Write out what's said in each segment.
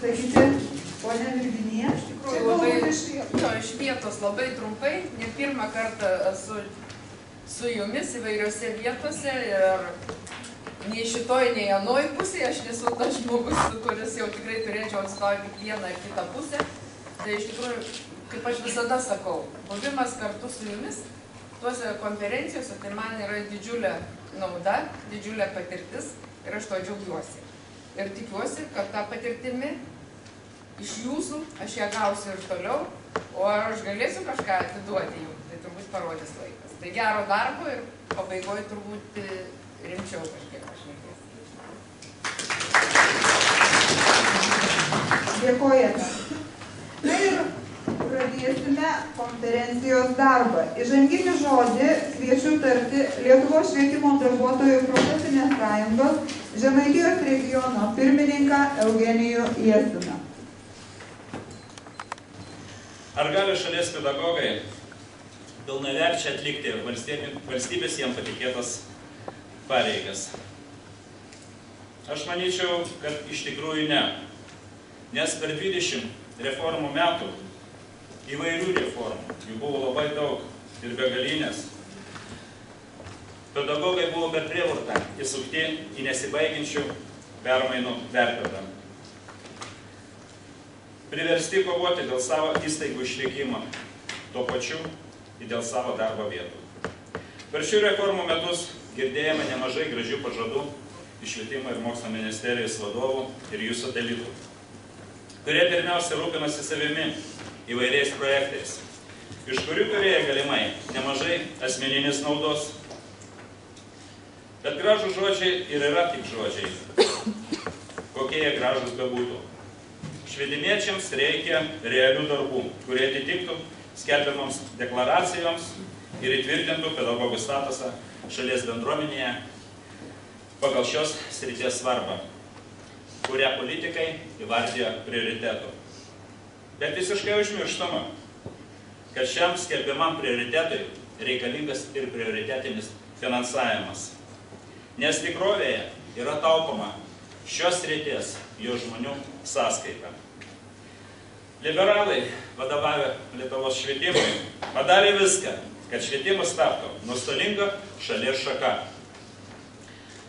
pasisakyti, ponia Virginija. Iš tikrųjų, labai iš vietos labai trumpai. Ne pirmą kartą esu su jumis įvairiose vietose ir nei šitoj, nei anoj pusėje aš nesu tas žmogus, kuris jau tikrai turėčiau atstovauti vieną ar kitą pusę. Tai iš tikrųjų, kaip aš visada sakau, buvimas kartu su jumis tuose konferencijose, tai man yra didžiulė nauda, didžiulė patirtis ir aš to džiaugiuosi. Ir tikiuosi, kad tą patirtimį iš jūsų aš ją gausiu ir toliau, o ar aš galėsiu kažką atiduoti jums, tai turbūt parodys laikas. Tai gero darbo ir pabaigoje turbūt rimčiau kažkiek pašnekės. Dėkojame. Na ir pradėsime konferencijos darbą. Įžanginį žodį kviečiu tarti Lietuvos švietimo darbuotojų profesinės sąjungos Žemaitijos regiono pirmininką Eugenijų Jesiną. Ar gali šalies pedagogai pilnaverčiai atlikti valstybės jiems patikėtas pareigas? Aš manyčiau, kad iš tikrųjų ne. Nes per 20 reformų metų, įvairių reformų, jų buvo labai daug ir begalinės, pedagogai buvo per prievartą įsukti į nesibaigiančių permainų verpetą. Priversti kovoti dėl savo įstaigų išlikimo, tuo pačiu ir dėl savo darbo vietų. Per šių reformų metus girdėjome nemažai gražių pažadų iš Švietimo ir Mokslo ministerijos vadovų ir jų satelitų, kurie pirmiausia rūpinasi savimi įvairiais projektais, iš kurių turėjo galimai nemažai asmeninės naudos. Bet gražūs žodžiai ir yra tik žodžiai, kokie jie gražūs bebūtų. Švietimiečiams reikia realių darbų, kurie atitiktų skelbiamoms deklaracijoms ir įtvirtintų pedagogų statusą šalies bendruomenėje pagal šios srities svarbą, kurią politikai įvardijo prioritetu. Bet visiškai užmirštama, kad šiam skelbiamam prioritetui reikalingas ir prioritetinis finansavimas. Nes tikrovėje yra taupoma šios srities jo žmonių sąskaita. Liberalai, vadovavę Lietuvos švietimui, padarė viską, kad švietimas taptų nuostolinga šalies šaka,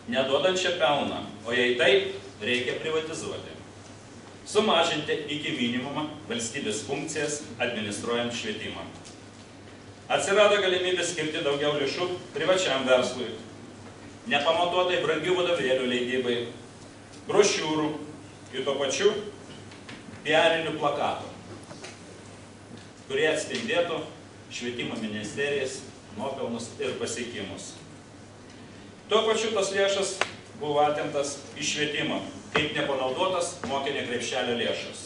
neduodančia pelną, o jei taip, reikia privatizuoti, sumažinti iki minimumą valstybės funkcijas administruojant švietimą. Atsirado galimybė skirti daugiau lėšų privačiam verslui, nepamatuotai brangių vadovėlių leidybai, brošiūrų ir tuo pačiu piarinių plakatų, kurie atspindėtų švietimo ministerijos nuopelnus ir pasiekimus. Tuo pačiu tos lėšas buvo atimtas iš švietimo, kaip nepanaudotas mokinio krepšelio lėšas.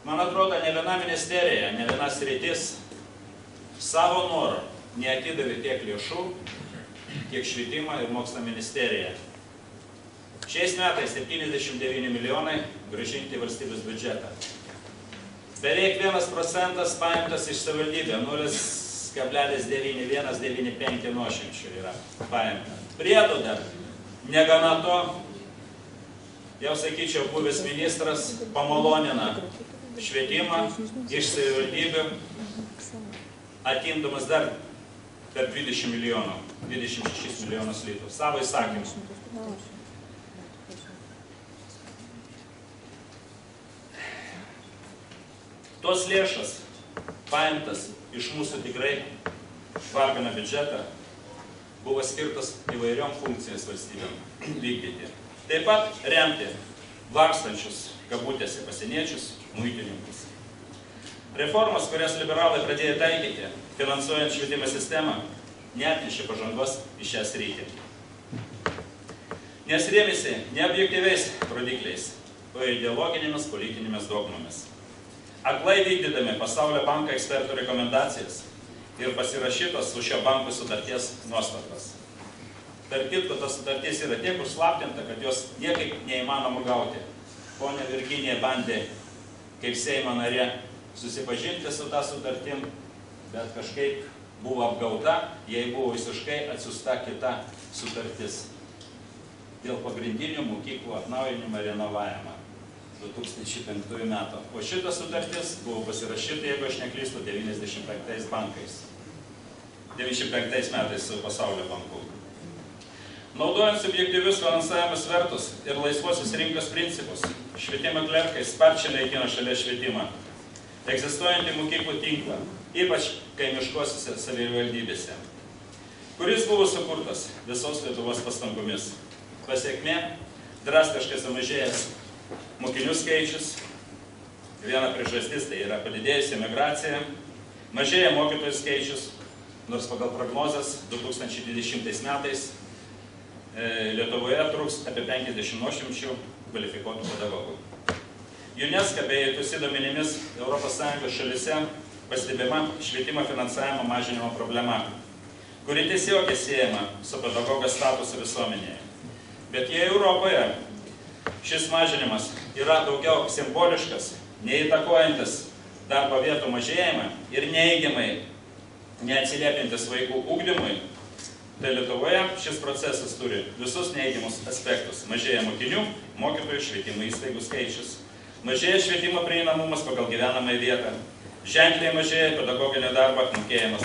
Man atrodo, ne viena ministerija, ne viena sritis savo norą neatidavė tiek lėšų, kiek švietimo ir mokslo ministerija. Šiais metais 79 milijonai grąžinti valstybės biudžetą. Beveik 1% paimtas iš savivaldybė, 0,9195 nuošimčių yra paimta. Priedo dar, negana to, jau sakyčiau, buvęs ministras pamalonina švietimą iš savivaldybių, atimdamas dar per 20 milijonų, 26 milijonus litų, savo įsakymus. Tos lėšas, paimtas iš mūsų tikrai varganą biudžetą, buvo skirtas įvairiom funkcijas valstybėm vykdyti. Taip pat remti vargstančius, kabutėse, pasieniečius, muitininkus. Reformas, kurias liberalai pradėjo taikyti, finansuojant švietimo sistemą, neatnešė pažangos į šią sritį. Nes rėmėsi neobjektyviais rodikliais, o ideologinėmis politinėmis dogmomis. Aklai vykdydami Pasaulio banko ekspertų rekomendacijas ir pasirašytos su šio banko sutarties nuostatas. Tarp kitko, tas sutarties yra tiek užslaptinta, kad jos niekaip neįmanoma gauti. Ponia Virginija bandė, kaip Seimo narė, susipažinti su tą sutartim, bet kažkaip buvo apgauta, jai buvo visiškai atsiųsta kita sutartis dėl pagrindinių mokyklų atnaujinimą ir renovavimą. 2005 metų. O šita sutartis buvo pasirašyta, jeigu aš neklystu, 95 metais su Pasaulio banku. Naudojant subjektyvius finansavimo svertus ir laisvosios rinkos principus, švietimo klerkai sparčiai naikino šalies švietimą, egzistuojantį mokyklų tinklą, ypač kaimiškosiuose savivaldybėse, kuris buvo sukurtas visos Lietuvos pastangomis. Pasekmė – drastiškai sumažėjęs mokinių skaičius, viena priežastis tai yra padidėjusi migracija, mažėja mokytojų skaičius, nors pagal prognozes 2020 metais Lietuvoje trūks apie 50 nuošimčių kvalifikuotų pedagogų. UNESCO bei TUSI duomenimis ES šalyse pastebima švietimo finansavimo mažinimo problema, kuri tiesiogiai siejama su pedagogo statusu visuomenėje. Bet jei Europoje šis mažinimas yra daugiau simboliškas, neįtakojantis darbo vietų mažėjimą ir neigiamai neatsiliepiantis vaikų ugdymui, tai Lietuvoje šis procesas turi visus neigiamus aspektus. Mažėja mokinių, mokytojų, švietimo įstaigų skaičius, mažėja švietimo prieinamumas pagal gyvenamąją vietą, ženkliai mažėja pedagoginio darbo apmokėjimas,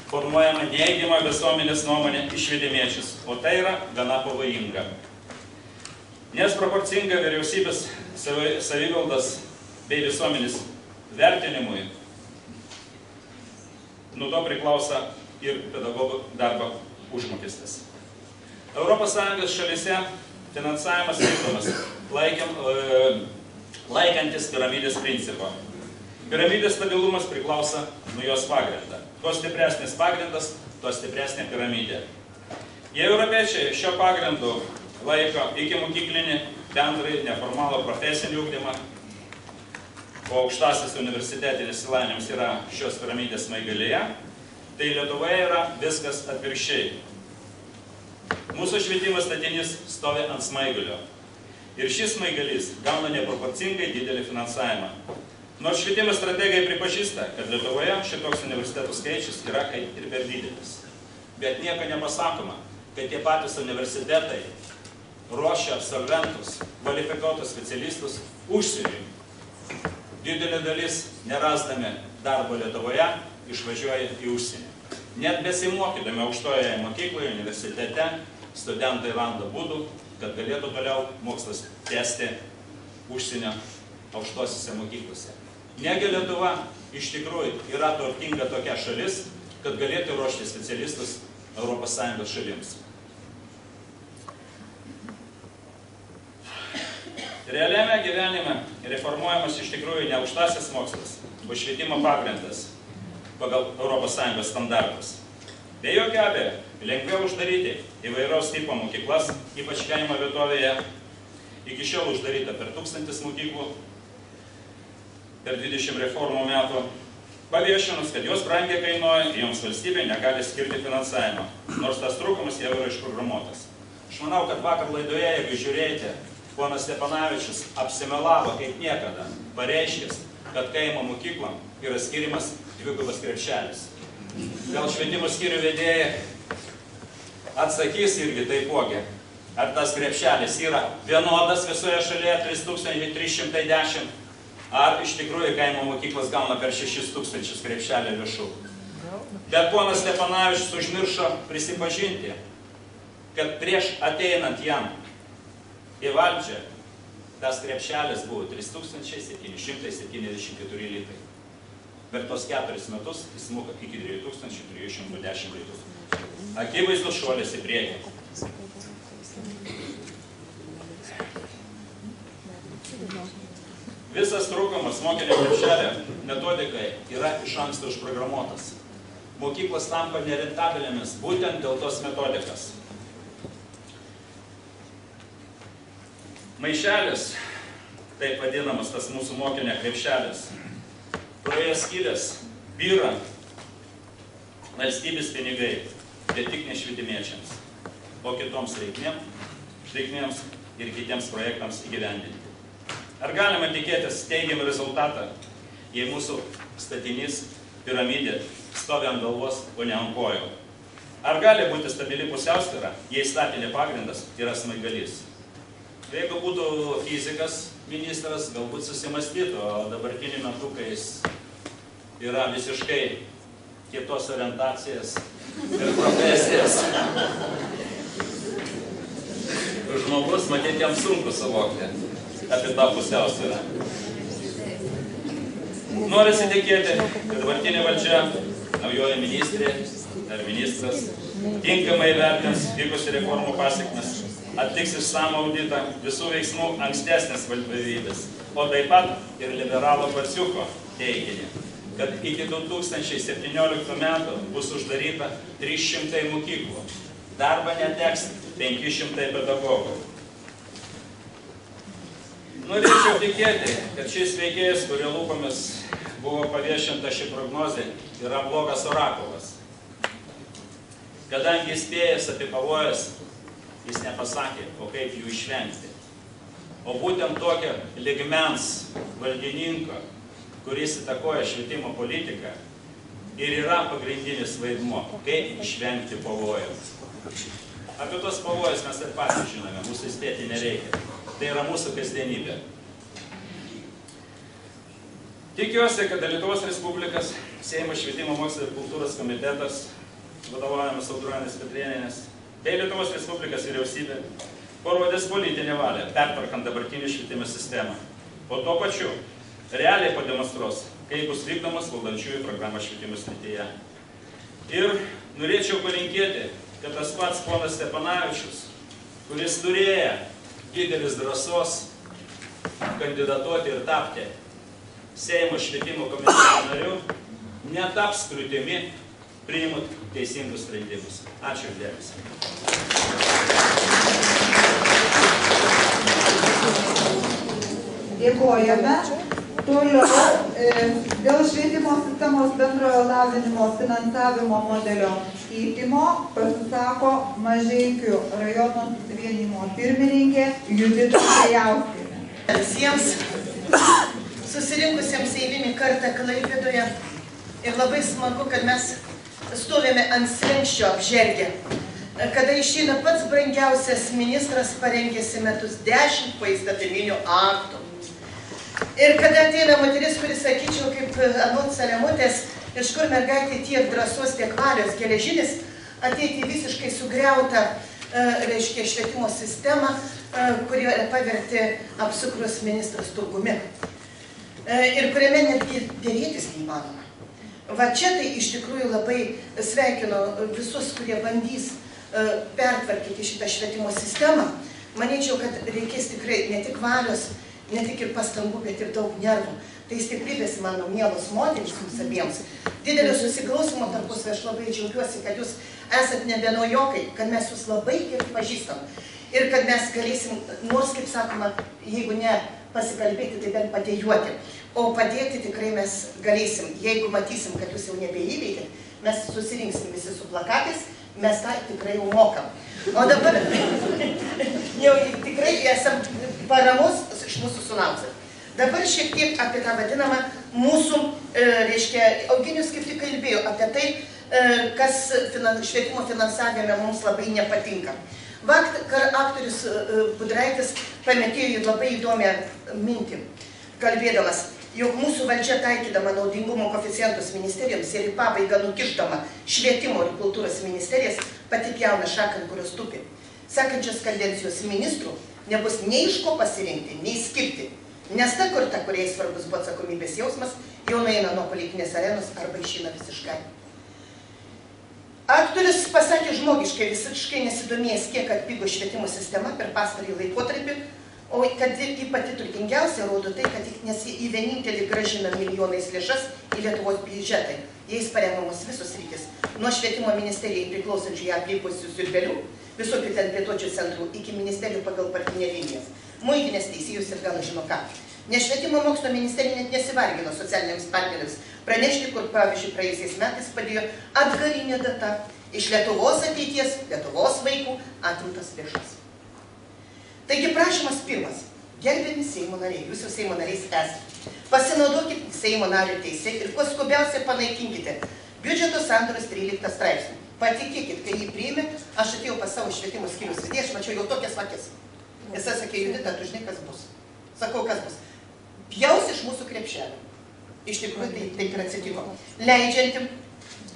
formuojama neigiama visuomenės nuomonė į švietimiečius, o tai yra gana pavojinga. Nes proporcinga vyriausybės savivaldos bei visuomenės vertinimui, nuo to priklauso ir pedagogų darbo užmokestis. ES šalyse finansavimas vykdomas laikantis piramidės principo. Piramidės stabilumas priklauso nuo jos pagrindą. Kuo stipresnis pagrindas, tuo stipresnė piramidė. Jei europiečiai šio pagrindu laiko iki mokyklinį, bendrai neformalų profesinį ugdymą, o aukštasis universitetinis išsilavinimas yra šios piramidės smaigalyje, tai Lietuvoje yra viskas atvirkščiai. Mūsų švietimo statinys stovi ant smaigalio. Ir šis smaigalys gauna neproporcingai didelį finansavimą. Nors švietimo strategai pripažįsta, kad Lietuvoje šitoks universitetų skaičius yra kaip ir per didelis. Bet nieko nepasakoma, kad tie patys universitetai ruošia absolventus, kvalifikuotus specialistus užsieniui. Didelė dalis, nerasdami darbo Lietuvoje, išvažiuoja į užsienį. Net besimokydami aukštojoje mokykloje, universitete, studentai randa būdų, kad galėtų toliau mokslas tęsti užsienio aukštosiose mokyklose. Negi Lietuva iš tikrųjų yra turtinga tokia šalis, kad galėtų ruošti specialistus ES šalims. Realiame gyvenime reformuojamas iš tikrųjų ne aukštasis mokslas, o švietimo pagrindas pagal ES standartus. Be jokio abejo, lengviau uždaryti įvairaus tipo mokyklas, ypač kaimo vietovėje. Iki šiol uždaryta per 1000 mokyklų, per 20 reformų metų, paviešinus, kad jos brangiai kainuoja, joms valstybė negali skirti finansavimą, nors tas trūkumas jau yra išprogramuotas. Aš manau, kad vakar laidoje, jeigu žiūrėjote, ponas Stepanavičius apsimelavo kaip niekada, pareiškęs, kad kaimo mokyklom yra skirimas dvigubas krepšelis. Gal švietimo skyrių vedėjai atsakys irgi taipogi, ar tas krepšelis yra vienodas visoje šalyje 3310, ar iš tikrųjų kaimo mokyklas gauna per 6000 krepšelį lėšų. Bet ponas Stepanavičius užmiršo prisipažinti, kad prieš ateinant jam į valdžią tas krepšelis buvo 3774 litai. Per tos 4 metus jis moka iki 2310 litų. Akivaizdus šuolis į priekį. Visas trūkumas mokinio krepšelio metodikai yra iš anksto užprogramuotas. Mokyklos tampa nerentabilėmis būtent dėl tos metodikas. Maišelis, taip vadinamas tas mūsų mokinio krepšelis, praėjęs skylės, byra valstybės pinigai, bet tik ne švietimiečiams, o kitoms reikmėms ir kitiems projektams įgyvendinti. Ar galima tikėtis teigiamą rezultatą, jei mūsų statinys, piramidė, stovi ant galvos, o ne ant kojų? Ar gali būti stabili pusiausvyra, jei statinė pagrindas yra smaigalys? Jeigu būtų fizikas, ministras galbūt susimastytų, o dabartiniu metu, kai jis yra visiškai kitos orientacijas ir profesijas, žmogus, matyt, jam sunku suvokti apie tą pusiausvyrą. Norisi tikėti, kad dabartinė valdžia, naujoji ministrė ar ministras tinkamai vertins vykusių reformų pasekmes, atliks išsamų auditą visų veiksmų ankstesnės vadovybės, o taip pat ir liberalo Vaciuko teiginį, kad iki 2017 metų bus uždaryta 300 mokyklų, darbą neteks 500 pedagogų. Norėčiau tikėti, kad šis veikėjas, kurio lūpomis buvo paviešinta ši prognozė, yra blogas orakulas. Kadangi įspėjęs apie pavojus, jis nepasakė, o kaip jų išvengti. O būtent tokio lygmens valdininko, kuris įtakoja švietimo politiką, ir yra pagrindinis vaidmuo, kaip išvengti pavojus. Apie tos pavojus mes ir patys žinome, mūsų įspėti nereikia. Tai yra mūsų kasdienybė. Tikiuosi, kad Lietuvos Respublikos Seimo švietimo mokslo ir kultūros komitetas, vadovaujamas Audronės Petrėnienės, bei Lietuvos Respublikos vyriausybė parodės politinę valią, pertvarkant dabartinį švietimo sistemą. O tuo pačiu realiai pademonstruos, kaip bus vykdomas valdančiųjų programos švietimo srityje. Ir norėčiau palinkėti, kad tas pats ponas Stepanavičius, kuris turėjo didelis drąsos kandidatuoti ir tapti Seimo švietimo komiteto nariu, netaps kliūtimi priimant teisingus sprendimus. Ačiū dėmesį. Dėkojame. Toliau dėl švietimo sistemos bendrojo lavinimo finansavimo modelio keitimo pasisako Mažeikių rajono susivienijimo pirmininkė Judita Krajauskienė. Visiems susirinkusiems eilinį kartą Klaipėdoje ir labai smagu, kad mes stovėme ant slenksčio apžergę, kada išeina pats brangiausias ministras parengėsi metus 10 poįstatyminių aktų. Ir kada ateina moteris, kuris, sakyčiau, kaip anot Salemutės, iš kur mergaitė tiek drąsos, tiek valios, geležinis, ateiti visiškai sugriautą, reiškia, švietimo sistemą, kurie pavertė apsukrus ministras turgumi. Ir kuriame netgi dėrėtis neįmanoma. Va čia tai iš tikrųjų labai sveikinu visus, kurie bandys pertvarkyti šitą švietimo sistemą. Manyčiau, kad reikės tikrai ne tik valios, ne tik ir pastangų, bet ir daug nervų. Tai stiprybės, mano mielos moterys, jums abiems. Didelio susiklausimo tarpusavy, aš labai džiaugiuosi, kad jūs esat ne vienojokai, kad mes jūs labai gerai pažįstam. Ir kad mes galėsim, nors, kaip sakoma, jeigu ne pasikalbėti, tai bent padėjuoti. O padėti tikrai mes galėsim. Jeigu matysim, kad jūs jau nebeįveikėt, mes susirinksim visi su plakatais, mes tą tikrai jau mokam. O dabar jau tikrai esam paramos iš mūsų sulauksim. Dabar šiek tiek apie tą vadinamą mūsų, reiškia, Eugenijus kaip tik kalbėjo apie tai, kas švietimo finansavime mums labai nepatinka. Vakar aktorius Budraitis pametėjo labai įdomią mintį, kalbėdamas, jog mūsų valdžia taikydama naudingumo koeficientus ministerijoms ir į pabaigą nukišdama švietimo ir kultūros ministerijas pati pjauna šaką, ant kurios tupi. Sekančios kadencijos ministrų nebus nei iš ko pasirinkti, nei skirti, nes ta karta, kuriai svarbus buvo atsakomybės jausmas, jau nueina nuo politinės arenos arba išeina visiškai. Aktorius pasakė žmogiškai, visiškai nesidomėjęs, kiek atpigo švietimo sistema per pastarąjį laikotarpį, o kad ji pati turtingiausia rodo tai, kad nes į vienintelį grąžina milijonais lėšas į Lietuvos biudžetą. Jais paremamos visos sritys, nuo švietimo ministerijai priklausančių ją aplipusių siurbelių, visokių ten plėtočių centrų, iki ministerijų pagal partinę linijas, muitinės, teisėjus ir gal žino ką. Nes švietimo mokslo ministerija net nesivargino socialiniams partneriams pranešti, kur, pavyzdžiui, praėjusiais metais padėjo atgalinė data iš Lietuvos ateities, Lietuvos vaikų atimtas lėšas. Taigi prašymas pirmas. Gerbiami Seimo nariai, jūs jau Seimo nariais esate. Pasinaudokit Seimo nario teisę ir kuo skubiausiai panaikinkite biudžeto sandaros 13 straipsnį. Patikėkit, kai jį priėmė, aš atėjau pas savo švietimo skyriaus vedėją, aš mačiau jau tokias akis. Jis sakė, Judita, tu žinai, kas bus. Sakau, kas bus? Pjaus iš mūsų krepšelio. Iš tikrųjų, tai taip ir atsitiko. Leidžiantim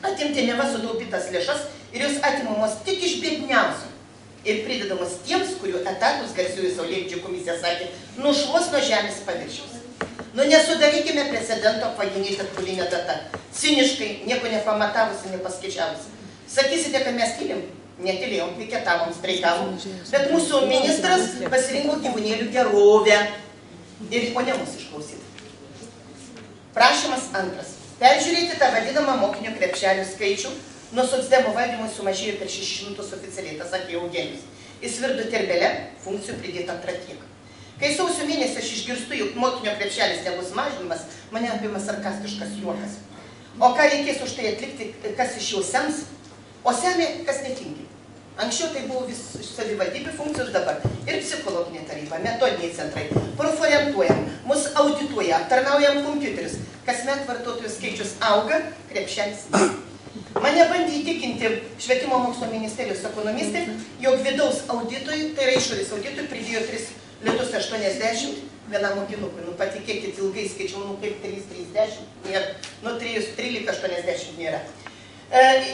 atimti neva sutaupytas lėšas ir jos atimamos tik iš biedniausių. Ir pridedamos tiems, kurių etatus garsiųjų Saulėlydžio komisija sakė, nušluos nuo žemės paviršiaus. Nu nesudarykime precedento paginėti atkulinę datą. Ciniškai, nieko nepamatavusi, nepaskaičiavusi. Sakysite, kad mes tylim? Netylėjom, piketavom, streikavom. Bet mūsų ministras pasirinko gyvūnėlių gerovę. Ir o ne mus išklausyti. Prašymas antras. Peržiūrėti tą vadinamą mokinio krepšelių skaičių. Nuo socdemų valdymui sumažėjo per 600 oficialiai, tas sakė Eugenijus. Įsvirdo terbelę, funkcijų pridėta antra tiek. Kai sausio mėnesį aš išgirstu, jog mokinio krepšelis nebus mažinimas, mane apima sarkastiškas juokas. O ką reikės už tai atlikti, kas iš jau sems? O semė, kas netingi. Anksčiau tai buvo vis savivaldybių funkcijos, dabar ir psichologinė taryba, metodiniai centrai. Proforientuojam, mus audituoja, aptarnaujam kompiuterius. Kasmet vartotojų skaičius auga, krepšelis. Mane bandė įtikinti Švietimo mokslo ministerijos ekonomistai, jog vidaus auditui, tai yra išorės auditui, pridėjo 3,80 vienam mokinukui. Nu patikėkit, ilgai skaičiau, nu kaip 3,30 nėra, nu 3,80 nėra.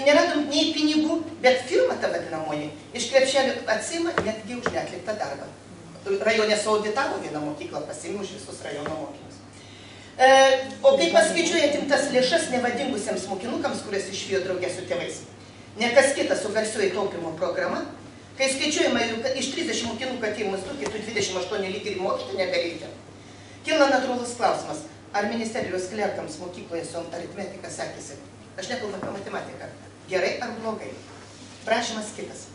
Neradom nei pinigų, bet firma ta vadinamoji iš krepšelio atsima netgi už neatliktą darbą. Rajone suauditavo vieną mokyklą, pasiėmė už visus rajono mokinius. O kai paskaičiuoja atimtas lėšas nevadingusiems mokinukams, kurias išvijo draugė su tėvais, ne kas kitas su garsioji taupimo programa, kai skaičiuojama, kad iš 30 mokinukų atėjimus tų, kitų 28 lyg ir mokyti nebereikia. Kila natūralus klausimas, ar ministerijos klerkams mokykloje su aritmetika sekėsi? Aš nekalbu apie matematiką. Gerai ar blogai? Prašymas kitas.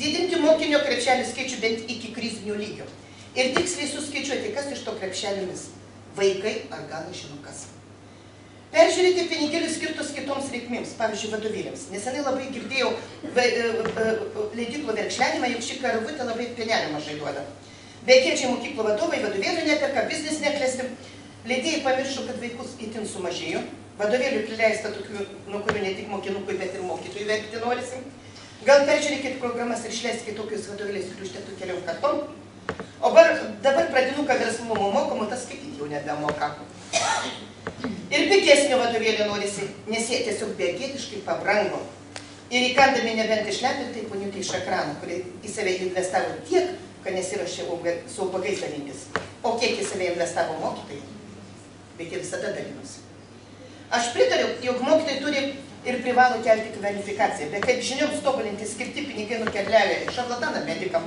Didinti mokinio krepšelį skaičių bent iki krizinio lygio. Ir tiksliai suskaičiuoti, kas iš to krepšelėmis. Vaikai ar gal žino kas. Peržiūrėti pinigėlius skirtus kitoms reikmėms, pavyzdžiui, vadovėliams. Nesenai labai girdėjau leidyklo verkšlenimą, juk šį karvutę labai pienelį mažai duoda. Beikiečiai mokyklų vadovai vadovėlių neperka, biznis neklesti. Leidėjai pamiršo, kad vaikus itin sumažėjo. Vadovėlių prileista tokių, nuo kurių ne tik mokinukui, bet ir mokytojų verkti norisi. Gal peržiūrėkit programas ir išleiskit tokius vadovėlius ir užtektų keliom kartom. O dabar pradinuką verslumo mokomu, tas skaityti jau nebemoka. Ir pigesnio vadovėlio norisi, nes jie tiesiog begėdiškai pabrango. Ir įkandami nebent išlepintai poniutė iš ekrano, kurie į save investavo tiek, kad nesiruošė su ubagais dalintis. O kiek į save investavo mokytojai, bet jie visada dalinosi. Aš pritariu, jog mokytojai turi ir privalo kelti kvalifikaciją, bet kaip žinioms tobulinti skirti pinigai nukeliavę šarlataną medikam.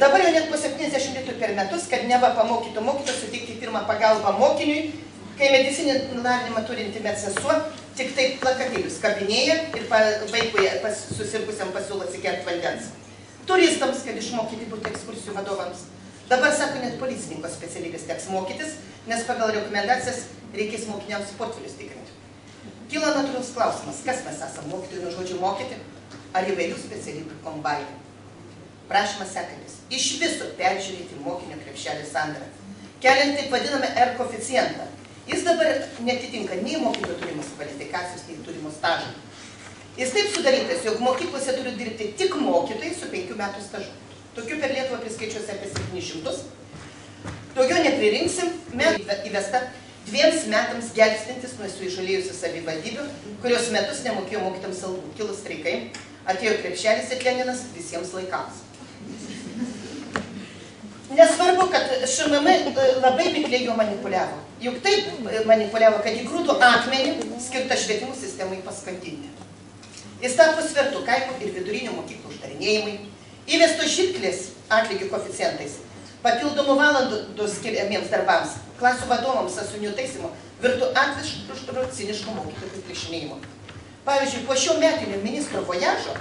Dabar jau net po 70 litų per metus, kad neva pamokytų mokytojų suteikti pirmą pagalbą mokiniui, kai medicininį lavinimą turinti medsesuo tik taip plakatėlius kabinėja ir vaikui susirgusiam pasiūlo atsigerti vandens. Turistams, kad išmokyti būti ekskursijų vadovams. Dabar, sako, net policininko specialybės teks mokytis, nes pagal rekomendacijas reikės mokiniams portfelius tikrinti. Kilo natūralus klausimas, kas mes esame mokytojai nuo žodžių mokyti, ar įvairių specialybių kombainų. Prašymas sekantis. Iš viso peržiūrėti mokinio krepšelį sandrą, keliant taip vadinamą R koeficientą. Jis dabar netitinka nei mokytojų turimos kvalifikacijos, nei turimo stažo. Jis taip sudarytas, jog mokyklose turi dirbti tik mokytojai su 5 metų stažu. Tokių per Lietuvą priskaičiuosi apie 700. Daugiau nepririnksim, įvesta 2 metams gelbstintis nuo suižalėjusių savivaldybių, kurios metus nemokėjo mokytams algų. Kilus streikai, atėjo krepšelis ir Leninas visiems laikams. Nesvarbu, kad ŠMM labai mikliai jo manipuliavo. Juk taip manipuliavo, kad įgrūdo akmenį skirtą švietimų sistemai paskandinti. Jis tapo svertų kaimo ir vidurinio mokyklų uždarinėjimai, įvesto žirklės atlygių koeficientais, papildomų valandų skiriamiems darbams, klasių vadovams sąsunių taisymo, virtų atviškų ciniškų mokytojų priplišinėjimo. Pavyzdžiui, po šio metinio ministro vojažo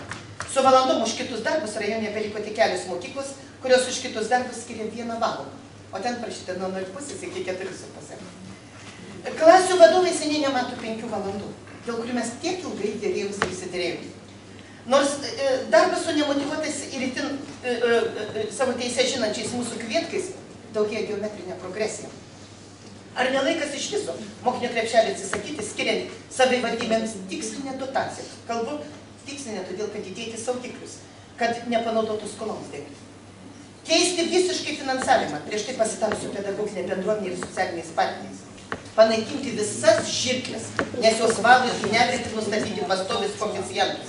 su valandom už kitus darbus rajone beliko tik kelios mokyklos, kurios už kitus darbus skiria 1 valandą. O ten prašyta nuo 0,5 iki 4,5. Klasių vadovai seniai nemato 5 valandų, dėl kurių mes tiek ilgai dėrėjus ir įsidėrėjus. Nors darbas su nemotyvuotais ir itin savo teisę žinančiais mūsų kvietkais daugėja geometrinė progresija. Ar nelaikas iš viso mokinio krepšelį atsisakyti, skiriant savivaldybėms tikslinę dotaciją? Kalbu tikslinę, todėl kad įdėti saugiklius, kad nepanaudotų skoloms dėti. Keisti visiškai finansavimą, prieš tai pasitarsiu pedagoginė bendruomenė ir socialiniais partneriais. Panaikinti visas žirklės, nes jos vado į negreitį nustatyti pastovius koeficientus.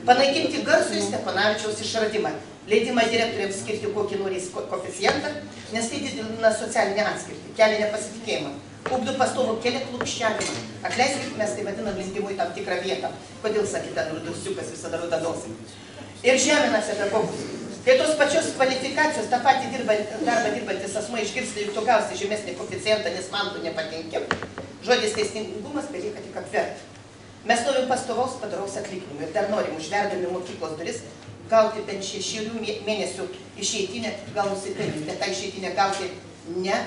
Panaikinti Garsųjį Steponavičiaus išradimą, leidimą direktoriams skirti kokį norės koeficientą, nes tai didina socialinę atskirtį, kelia nepasitikėjimą, ugdo pastovų kelią klupščiavimą. Atleiskit, mes tai vadinam lindimui tam tikrą vietą. Kodėl sakyti, rudusiukas visada rudadosi. Ir žemina pedagogus. Kai tos pačios kvalifikacijos, tą patį darbą dirbantis asmuo išgirsta, juk tu gausi žemesnį koeficientą, nes man tu nepatinki, žodis teisingumas belieka tik apverti. Mes norim pastovaus padaraus atlyginimų ir dar norim užverdami mokyklos duris gauti bent 6 mėnesių išeitinę, gal nusipelnyti, bet tą išeitinę gauti ne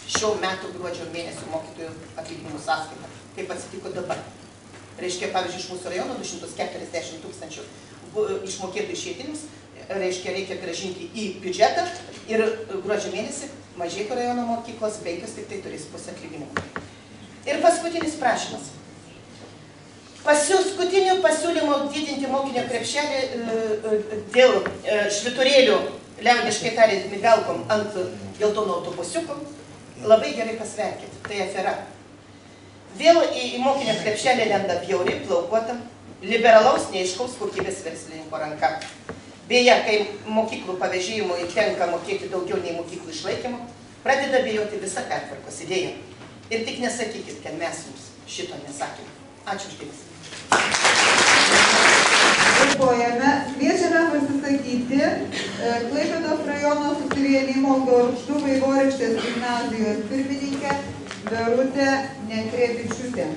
šių metų gruodžio mėnesių mokytojų atlyginimų sąskaitą, kaip atsitiko dabar. Reiškia, pavyzdžiui, iš mūsų rajono 240 000 išmokėtų išeitinims, reiškia, reikia grąžinti į biudžetą ir gruodžio mėnesį Mažeikių rajono mokyklos 5 tik tai turės pusę atlyginimų. Ir paskutinis prašymas. Paskutinių pasiūlymų didinti mokinio krepšelį dėl švyturėlių, liaudiškai tariant, migalkom ant geltono autobusiuko, labai gerai pasverkit, tai afera. Vėl į mokinio krepšelį lenda bjauri, plaukuota, liberalaus, neaiškaus kokybės verslininko ranka. Beje, kai mokyklų pavėžėjimui tenka mokėti daugiau nei mokyklų išlaikymo, pradeda bijoti visą pertvarkos idėją. Ir tik nesakykit, kad mes jums šito nesakėme. Ačiū uždėmesį. Dėkojame. Kviečiame pasisakyti Klaipėdos rajono susivienimo Gargždų Vaivorykštės gimnazijos pirmininkė Verutė Nekrevičiūtė.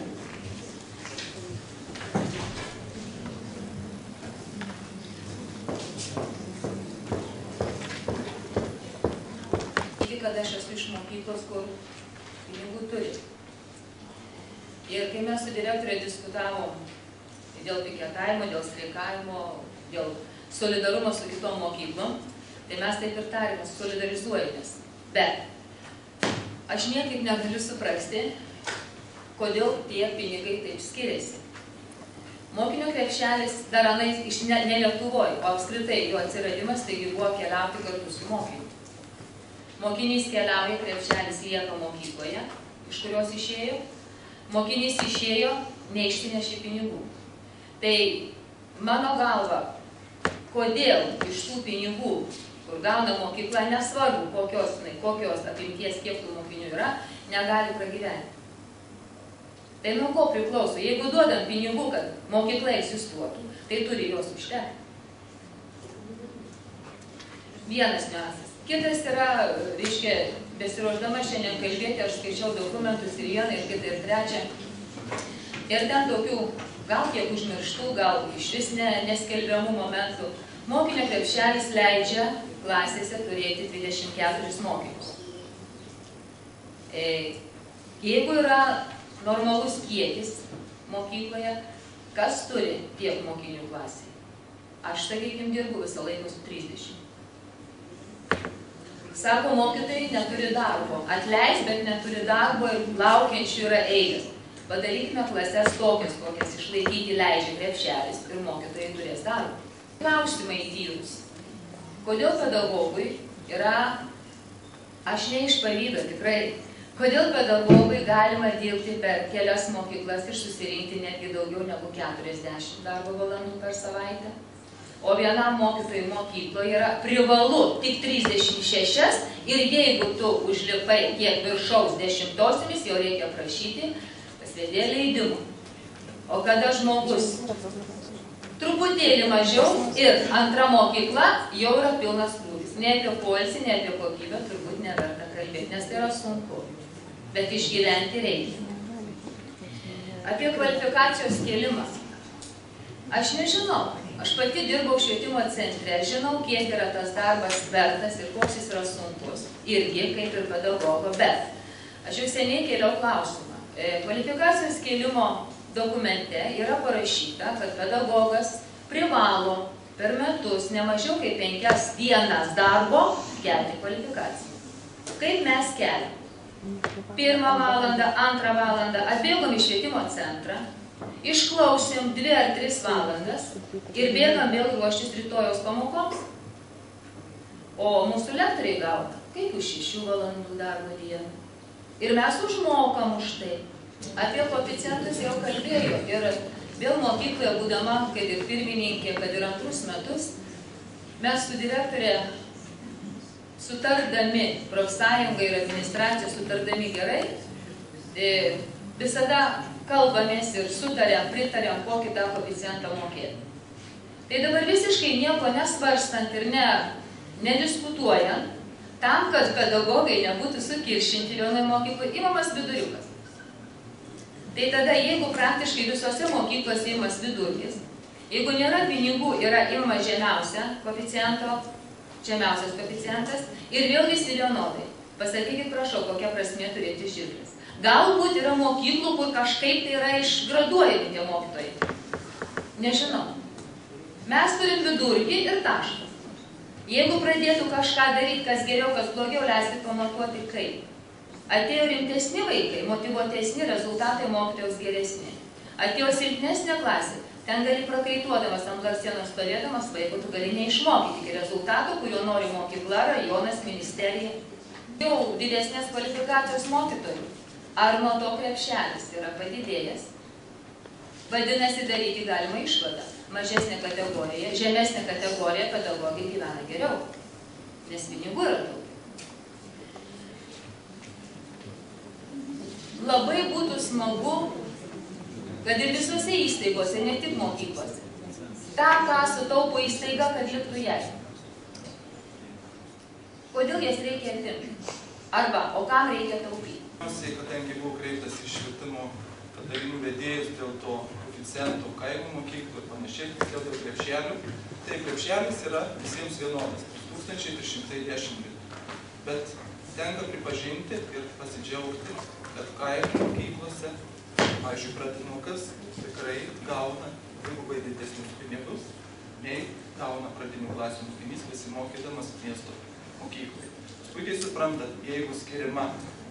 Kad aš esu iš mokyklos, kur pinigų turi. Ir kai mes su direktorė diskutavom dėl piketavimo, dėl streikavimo, dėl solidarumo su kitom mokyklom, tai mes taip ir tarėmės, solidarizuojamės. Bet aš niekaip negaliu suprasti, kodėl tie pinigai taip skiriasi. Mokinio krepšelis dar anais ne Lietuvoje, o apskritai jo atsiradimas taigi buvo keliauti kartu su mokiniu. Mokinys keliauja, krepšelis lieka mokykloje, iš kurios išėjo. Mokinys išėjo, neišsinešė pinigų. Tai mano galva, kodėl iš tų pinigų, kur gauna mokykla, nesvarbu, kokios apimties, kiek tų mokinių yra, negali pragyventi. Tai nuo ko priklauso? Jeigu duodam pinigų, kad mokykla egzistuotų, tai turi jos užtekti. Vienas niuansas. Kitas yra, reiškia, besiruošdama šiandien kalbėti, aš skaičiau dokumentus ir vieną, ir kitą, ir trečią. Ir ten tokių, gal kiek užmirštų, gal iš vis neskelbiamų momentų. Mokinio krepšelis leidžia klasėse turėti 24 mokinius. Jeigu yra normalus kiekis mokykloje, kas turi tiek mokinių klasėje? Aš, sakykim, dirbu visą laiką su 30. Sako, mokytojai neturi darbo. Atleis, bet neturi darbo ir laukiančių yra eilės. Padarykime klases tokias, kokias išlaikyti leidžia krepšelis ir mokytojai turės darbą. Klausimai tyrus. Kodėl pedagogui yra, aš ne iš pavydo tikrai, kodėl pedagogui galima dirbti per kelias mokyklas ir susirinkti netgi daugiau negu 40 darbo valandų per savaitę? O vienam mokytojui mokykloje yra privalu tik 36 ir jeigu tu užlipai kiek viršaus 10-osimis, jau reikia prašyti pas vedėją leidimų. O kada žmogus truputėlį mažiau ir antra mokykla jau yra pilnas krūvis. Ne apie poilsį, ne apie kokybę turbūt neverta kalbėti, nes tai yra sunku. Bet išgyventi reikia. Apie kvalifikacijos kėlimą. Aš nežinau. Aš pati dirbau švietimo centre, žinau, kiek yra tas darbas vertas ir koks jis yra sunkus. Irgi, kaip ir pedagogo, bet aš jau seniai kėliau klausimą. Kvalifikacijos kėlimo dokumente yra parašyta, kad pedagogas privalo per metus ne mažiau kaip 5 dienas darbo kelti kvalifikaciją. Kaip mes keliam? 1 valandą, 2 valandą atbėgom į švietimo centrą, išklausėm 2 ar 3 valandas ir bėgam vėl ruoštis rytojaus pamokoms. O mūsų lektoriai gauna kaip už 6 valandų darbo dieną. Ir mes užmokam už tai. Apie koeficientus jau kalbėjau. Ir vėl mokykloje būdama, kad ir pirmininkė, kad ir antrus metus, mes su direktorė sutardami, profsąjunga ir administracija sutardami gerai, visada kalbamės ir sutarėm, pritarėm, kokį tą koeficientą mokėti. Tai dabar visiškai nieko nesvarstant ir nediskutuojant, tam, kad pedagogai nebūtų sukiršinti vienoj mokyklai, imamas viduriukas. Tai tada, jeigu praktiškai visose mokyklose imas vidurkis, jeigu nėra pinigų, yra imamas žemiausias koeficientas ir vėl visi vienodai. Pasakykit, prašau, kokia prasmė turėti žirkles. Galbūt yra mokyklų, kur kažkaip tai yra išgraduojami tie mokytojai. Nežinau. Mes turim vidurkį ir taškas. Jeigu pradėtų kažką daryti, kas geriau, kas blogiau, leiskit pamatuoti kaip. Atėjo rimtesni vaikai, motyvuotesni, rezultatai mokytojos geresni. Atėjo silpnesnė klasė, ten gali prakaituodamas ant sienos stovėdamas vaiko, tu gali neišmokyti iki rezultato, kurio nori mokykla, rajonas, ministerija. Jau didesnės kvalifikacijos mokytojų. Ar nuo to krepšelis yra padidėjęs? Vadinasi, daryti galima išvadą. Mažesnė kategorija, žemesnė kategorija pedagogai gyvena geriau, nes pinigų yra daug. Labai būtų smagu, kad ir visose įstaigose, ne tik mokyklose, tą, ką sutaupo įstaiga, kad liktų jai. Kodėl jas reikia atimti? Arba, o kam reikia taupyti? Kadangi buvo kreiptas į švietimo padalinių vedėjus dėl to koeficiento kaimo mokyklų ir panašiai, dėl krepšelių, tai krepšelis yra visiems vienodas, 1310 litų. Bet tenka pripažinti ir pasidžiaugti, kad kaimo mokyklose, pavyzdžiui, pradinukas tikrai gauna dvigubai didesnius pinigus, nei gauna pradinių klasių mokinys besimokydamas miesto mokykloje. Puikiai suprantat, jeigu skiriama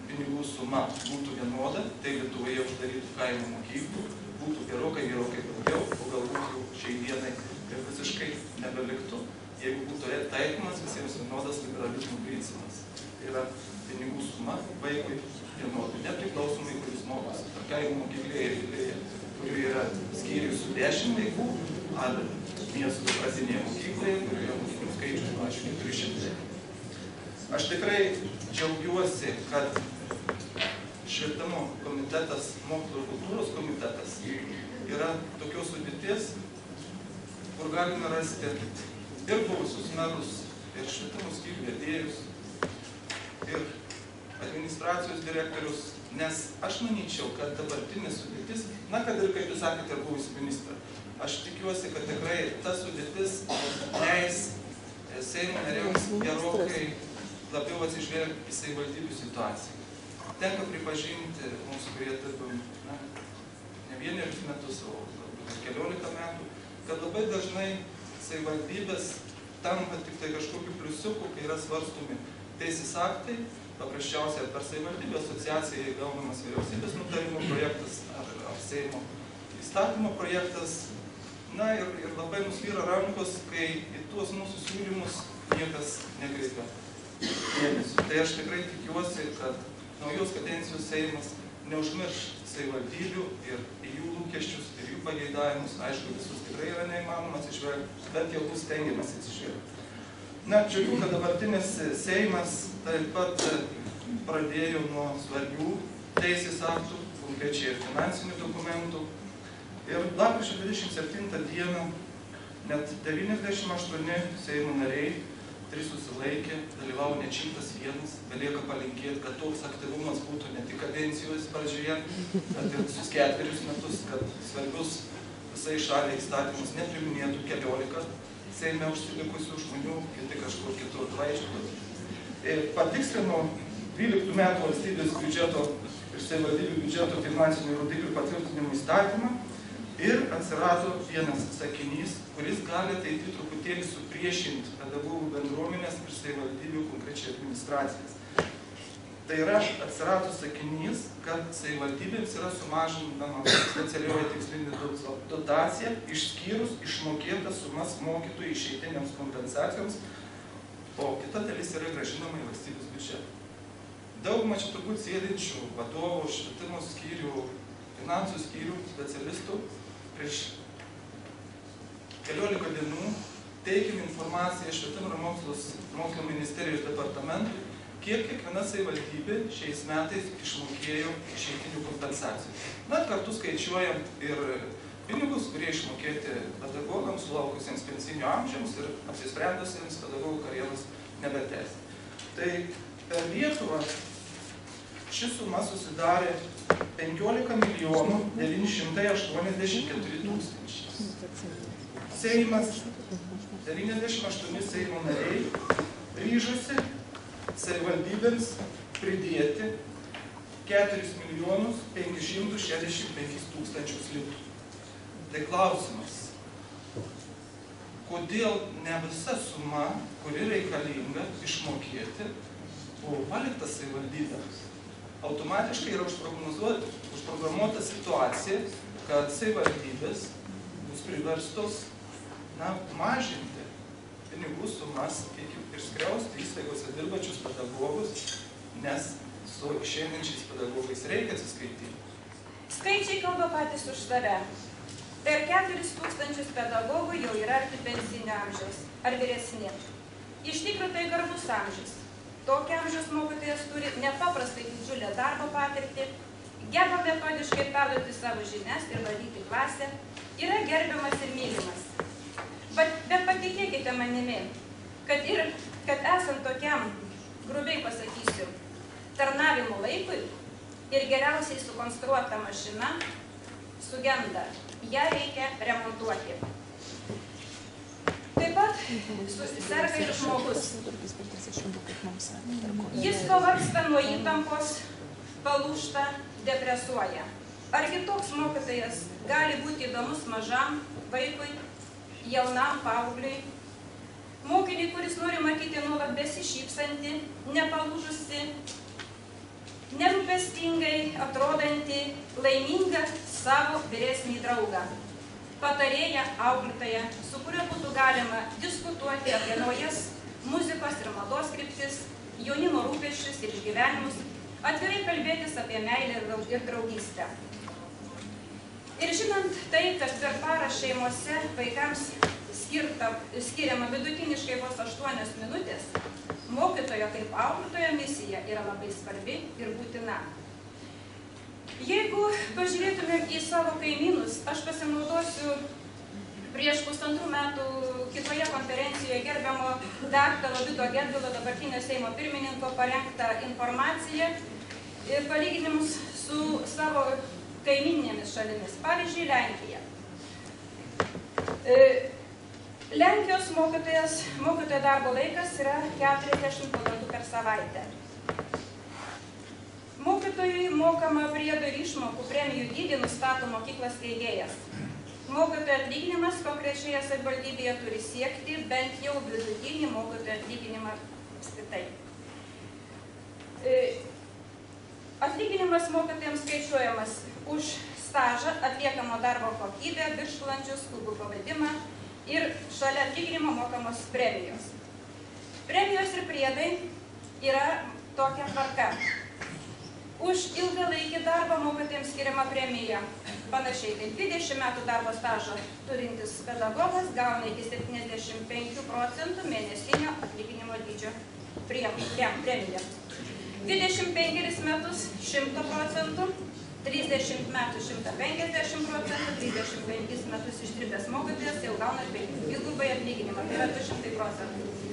pinigų suma būtų vienoda, tai Lietuvoje uždarytų kaimo mokyklų, būtų gerokai daugiau, o galbūt jau šiai dienai ir visiškai nebeliktų, jeigu būtų taikomas visiems vienodas liberalizmo principas. Tai yra pinigų suma vaikui vienodai, nepriklausomai, kuris mokosi. Ar kaimo mokyklėje, kuriuo yra skyrius su 10 vaikų, ar miesto pradinėje mokykloje, kurioje mokinių skaičius, pavyzdžiui, 400. Aš tikrai džiaugiuosi, kad švietimo komitetas, mokslo ir kultūros komitetas yra tokios sudėties, kur galime rasti ir buvusius merus, ir švietimo skyrių vedėjus, ir administracijos direktorius, nes aš manyčiau, kad dabartinė sudėtis, na, kad ir kaip jūs sakėte, ir buvusi ministra, aš tikiuosi, kad tikrai ta sudėtis leis Seimo nariams gerokai labiau atsižvelgti į savivaldybių situaciją. Tenka pripažinti mūsų, kurie dirbam ne vienerius metus, o galbūt 14 metų, kad labai dažnai savivaldybės tampa tik tai kažkokiu pliusiuku, kai yra svarstomi teisės aktai, paprasčiausiai per savivaldybių asociaciją gaunamas vyriausybės nutarimo projektas ar Seimo įstatymo projektas. Na ir labai nusvyra rankos, kai į tuos mūsų siūlymus niekas nekreipia dėmesio. Tai aš tikrai tikiuosi, kad naujos kadencijos Seimas neužmirš savivaldybių ir jų lūkesčius ir jų pageidavimus. Aišku, visus tikrai yra neįmanoma atsižvelgti, bet jau bus stengiamas atsižvelgti. Na, džiugu, kad dabartinis Seimas taip pat pradėjo nuo svarbių teisės aktų, konkrečiai ir finansinių dokumentų. Ir lapkričio 27 dieną net 98 Seimo nariai, 3 susilaikė, dalyvavo net 101, belieka palinkėti, kad toks aktyvumas būtų ne tik kadencijos pradžioje, bet ir visus 4 metus, kad svarbius visai šaliai įstatymus nepriminėtų 14 Seime užsilikusių žmonių, kiti kažkur kitur vaikščioti. Patikslino 12 metų valstybės biudžeto ir savivaldybių biudžeto finansinių rodiklių patvirtinimo įstatymą. Ir atsirado vienas sakinys, kuris gali ateiti truputėlį supriešinti pedagogų bendruomenės ir savivaldybių konkrečiai administracijas. Tai yra atsirado sakinys, kad savivaldybėms yra sumažinama specialioji tikslinė dotacija, išskyrus išmokėtas sumas mokytojų išeitiniams kompensacijoms o kita dalis yra grąžinama į valstybės biudžetą. Daugumą čia turbūt sėdinčių vadovų, švietimo skyrių, finansų skyrių, specialistų prieš 14 dienų teikėm informaciją Švietimo ir mokslo ministerijos departamentui, kiek kiekviena savivaldybė šiais metais išmokėjo išeitinių kompensacijų. Na, kartu skaičiuojam ir pinigus, kurie išmokėti pedagogams, sulaukusiems pensinio amžiaus ir apsisprendusiems pedagogų karjeros nebetęsti. Tai per Lietuvą ši suma susidarė 15 milijonų 984 tūkstančiai. Seimas, 98 Seimo nariai ryžosi savivaldybėms pridėti 4 milijonus 565 tūkstančius litų. Tai klausimas, kodėl ne visa suma, kuri reikalinga išmokėti, buvo palikta savivaldybėms? Automatiškai yra užprogramuota situacija, kad savivaldybės bus priverstos mažinti pinigų sumas, išskriausti įstaigose dirbančius pedagogus, nes su išeinančiais pedagogais reikia atsiskaityti. Skaičiai kalba patys už save. Per 4000 pedagogų jau yra arti pensinio amžiaus ar vyresni. Iš tikrųjų tai garbus amžius. Tokia amžiaus mokytojas turi nepaprastai didžiulę darbo patirtį, geba metodiškai perduoti savo žinias ir valdyti klasę, yra gerbiamas ir mylimas. Bet patikėkite manimi, kad esant tokiam, grubiai pasakysiu, tarnavimo laikui ir geriausiai sukonstruota mašina sugenda, ją reikia remontuoti. Taip pat serga ir žmogus. Jis pavargsta nuo įtampos, palūžta, depresuoja. Argi toks mokytojas gali būti įdomus mažam vaikui, jaunam paaugliui, mokiniui, kuris nori matyti nuolat besišypsantį, nepalūžusi, nerūpestingai atrodantį, laimingą savo vyresnį draugą, patarėją, auklėtoją, su kuriuo būtų galima diskutuoti apie naujas muzikos ir mados kryptis, jaunimo rūpesčius ir išgyvenimus, atvirai kalbėtis apie meilę ir draugystę. Ir žinant tai, kad per parą šeimose vaikams skiriama vidutiniškai vos 8 minutės, mokytojo kaip auklėtojo misija yra labai svarbi ir būtina. Jeigu pažiūrėtumėm į savo kaimynus, aš pasinaudosiu prieš 1,5 metų kitoje konferencijoje gerbiamo daktaro Vido Gedvilo, dabartinio Seimo pirmininko, parengtą informaciją ir palyginimus su savo kaimininėmis šalimis. Pavyzdžiui, Lenkija. Lenkijos mokytojo darbo laikas yra 40 valandų per savaitę. Mokytojui mokama priedo ir išmokų premijų dydį nustato mokyklos steigėjas. Mokytojo atlyginimas konkrečioje savivaldybėje turi siekti bent jau vidutinį mokytojo atlyginimą apskritai. Atlyginimas mokytojams skaičiuojamas už stažą, atliekamo darbo kokybę, viršvalandžius, klubų pavedimą ir šalia atlyginimo mokamos premijos. Premijos ir priedai yra tokia tvarka. Už ilgalaikį darbą mokytojams skiriama premija. Panašiai, tai 20 metų darbo stažą turintis pedagogas gauna iki 75% mėnesinio atlyginimo dydžio premiją. 25 metus 100%, 30 metų 150%, 35 metus išdirbęs mokytojas jau gauna dvigubai atlyginimą, tai yra 200%.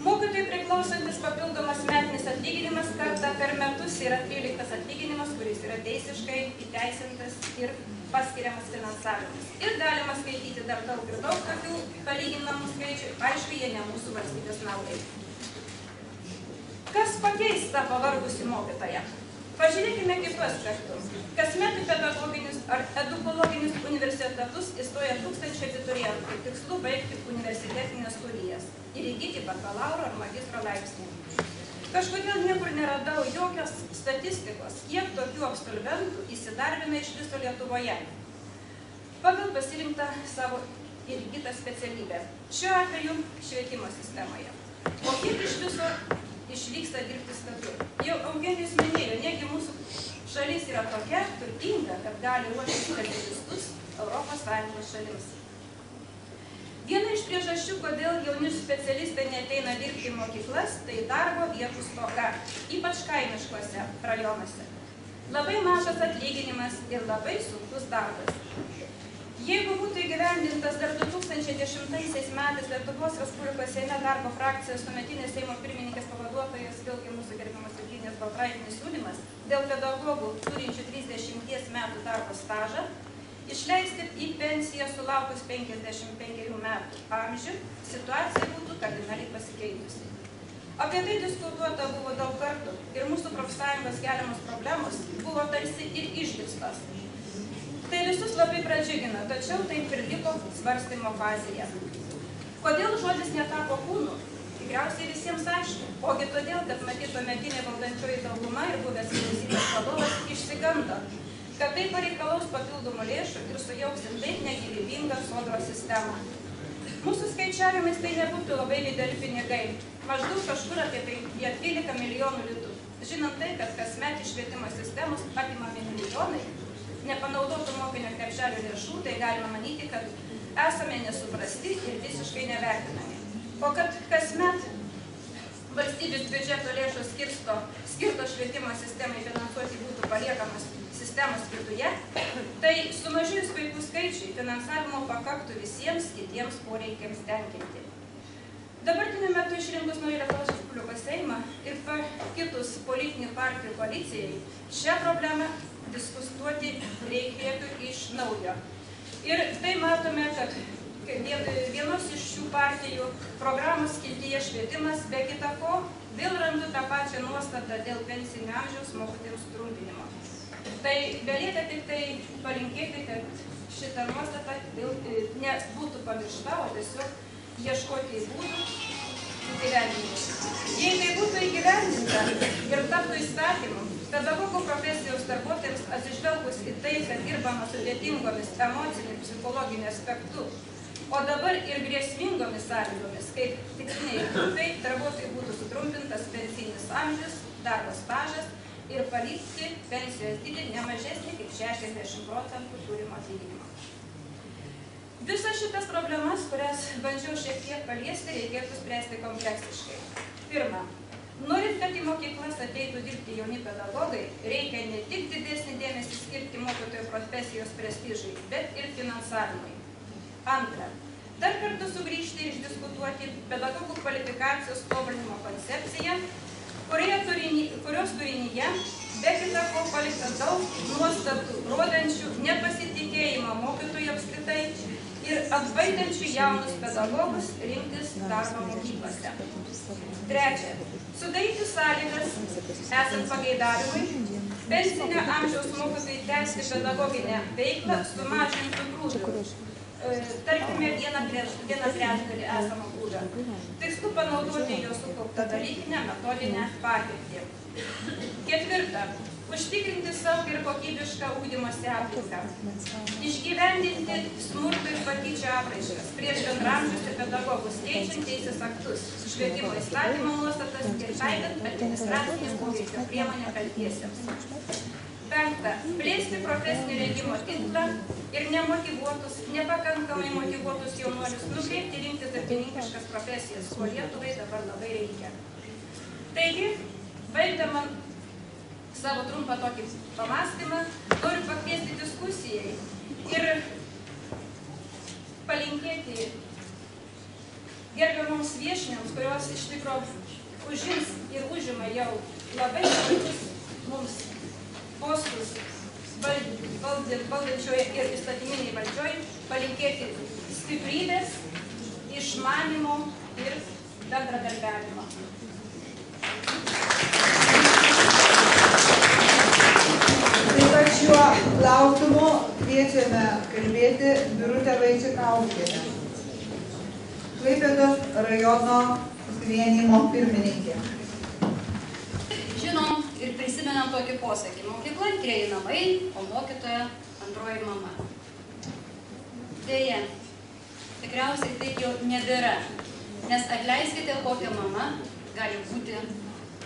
Mokytojui priklausantis papildomas metinis atlyginimas kartą per metus yra 13 atlyginimas, kuris yra teisiškai įteisintas ir paskiriamas finansavimas. Ir galima skaityti dar daug ir daug tokių palyginamų skaičių, aišku, jie ne mūsų valstybės naudai. Kas pakeis tą pavargusį mokytoją? Pažiūrėkime kitų aspektų. Kasmet į pedagoginius ar edukologinius universitetus įstoja 1000 abiturientų, tikslu baigti universitetinės studijas ir įgyti bakalauro ar magistro laipsnį. Kažkodėl niekur neradau jokios statistikos, kiek tokių absolventų įsidarbina iš viso Lietuvoje. Pagal pasirinktą savo ir įgytą specialybę. Šiuo atveju švietimo sistemoje. O kiek iš viso išvyksta dirbti svetur? Jau Eugenijus minėjo, negi mūsų šalis yra tokia turtinga, kad gali ruošti specialistus ES šalims. Viena iš priežasčių, kodėl jauni specialistai neateina dirbti į mokyklas, tai darbo vietų stoka, ypač kaimiškuose rajonuose. Labai mažas atlyginimas ir labai sunkus darbas. Jeigu būtų įgyvendintas dar 2010 metais Lietuvos Respublikos Seime darbo frakcijos tuometinės Seimo pirmininkės pavaduotojas, vėlgi mūsų gerbiamas Virginijos Baltraitienės siūlymas, dėl pedagogų turinčių 30 metų darbo stažą, išleisti į pensiją sulaukus 55 metų amžių, situacija būtų kardinaliai pasikeitusi. Apie tai diskutuota buvo daug kartų ir mūsų profsąjungos keliamos problemos buvo tarsi ir išgirstos. Tai visus labai pradžiugino, tačiau taip ir liko svarstymo fazėje. Kodėl žodis netapo kūnu? Tikriausiai visiems aišku. Ogi todėl, kad matyt tuometinė valdančioji dauguma ir buvęs vyriausybės vadovas išsigando, kad tai pareikalaus papildomų lėšų ir sujauksim taip negyvybingą sodros sistemą. Mūsų skaičiavimais tai nebūtų labai dideli pinigai, maždaug kažkur apie 12 milijonų litų. Žinant tai, kad kasmet iš švietimo sistemos atimami milijonai nepanaudotų mokinio krepšelio lėšų, tai galima manyti, kad esame nesuprasti ir visiškai nevertinami. O kad kasmet valstybės biudžeto lėšos skirto švietimo sistemai finansuoti būtų paliekamas sistemos viduje, tai sumažėjus vaikų skaičiui finansavimo pakaktų visiems kitiems poreikiams tenkinti. Dabartiniu metu išrinkus naują Lietuvos Respublikos Seimą ir pakitus politinių partijų koalicijai, šią problemą diskutuoti reikėtų iš naujo. Ir tai matome, kad vienos iš šių partijų programos skiltyje švietimas, be kita ko, vėl randu tą pačią nuostatą dėl pensinio amžiaus mokytojams trumpinimo. Tai belieka tik tai palinkėti, kad šitą nuostatą nebūtų pamiršta, o tiesiog ieškoti būdų įgyvendinti. Jei tai būtų įgyvendinta ir taptų įstatymu, pedagogų profesijos darbuotojams atsižvelgus į tai, kad dirbama sudėtingomis emociniu ir psichologiniu aspektu, o dabar ir grėsmingomis sąlygomis, kaip tiksliniai grupiai, darbuotojai būtų sutrumpintas pensinis amžius, darbo stažas ir palikti pensijos dydį ne mažesnį kaip 60% turimo atlyginimo. Visas šitas problemas, kurias bandžiau šiek tiek paliesti, reikėtų spręsti kompleksiškai. Pirma, norint, kad į mokyklas ateitų dirbti jauni pedagogai, reikia ne tik didesnį dėmesį skirti mokytojo profesijos prestižui, bet ir finansavimui. Antra, dar kartą sugrįžti ir išdiskutuoti pedagogų kvalifikacijos tobulinimo koncepciją, kurios turinyje be kita ko palikta daug nuostatų, rodančių nepasitikėjimą mokytojų apskritai ir atbaidančių jaunus pedagogus rinktis darbą mokyklose. Trečia, sudaryti sąlygas, esant pageidavimui, pensinio amžiaus mokytojai tęsti pedagoginę veiklą sumažintų krūvių. Tarkime, vieną trečdalį esamą krūvio. Tikslu panaudoti jo sukauptą dalykinę metodinę patirtį. Ketvirta, užtikrinti saugų ir kokybišką ugdymosi aplinką. Išgyvendinti smurto ir patyčių apraiškas prieš bendraamžius ir pedagogus, keičiant teisės aktus, švietimo įstatymo nuostatas ir taikant administracinį poveikio priemonę kaltiesiems. Penkta, plėsti profesinį rengimo tinklą ir nemotyvuotus, nepakankamai motyvuotus jaunuolius nukreipti rinktis darbininkiškas profesijas, ko Lietuvai dabar labai reikia. Taigi, baigdama savo trumpą tokį pamąstymą, noriu pakviesti diskusijai ir palinkėti gerbiamoms viešniams, kurios iš tikro užims ir užima jau labai svarbius mums postus valdančioje ir įstatyminiai valdžioje, palinkėti stiprybės, išmanimo ir bendradarbiavimo. Taip pat šiuo klausimu kviečiame kalbėti Birutę Vaičikauskienę, Klaipėdos rajono susivienijimo pirmininkė. Žinom ir prisimenam tokį posakį. Mokykla antrieji namai, o mokytoja antroji mama. Deja, tikriausiai taip jau nebėra. Nes atleiskite, kokia mama gali būti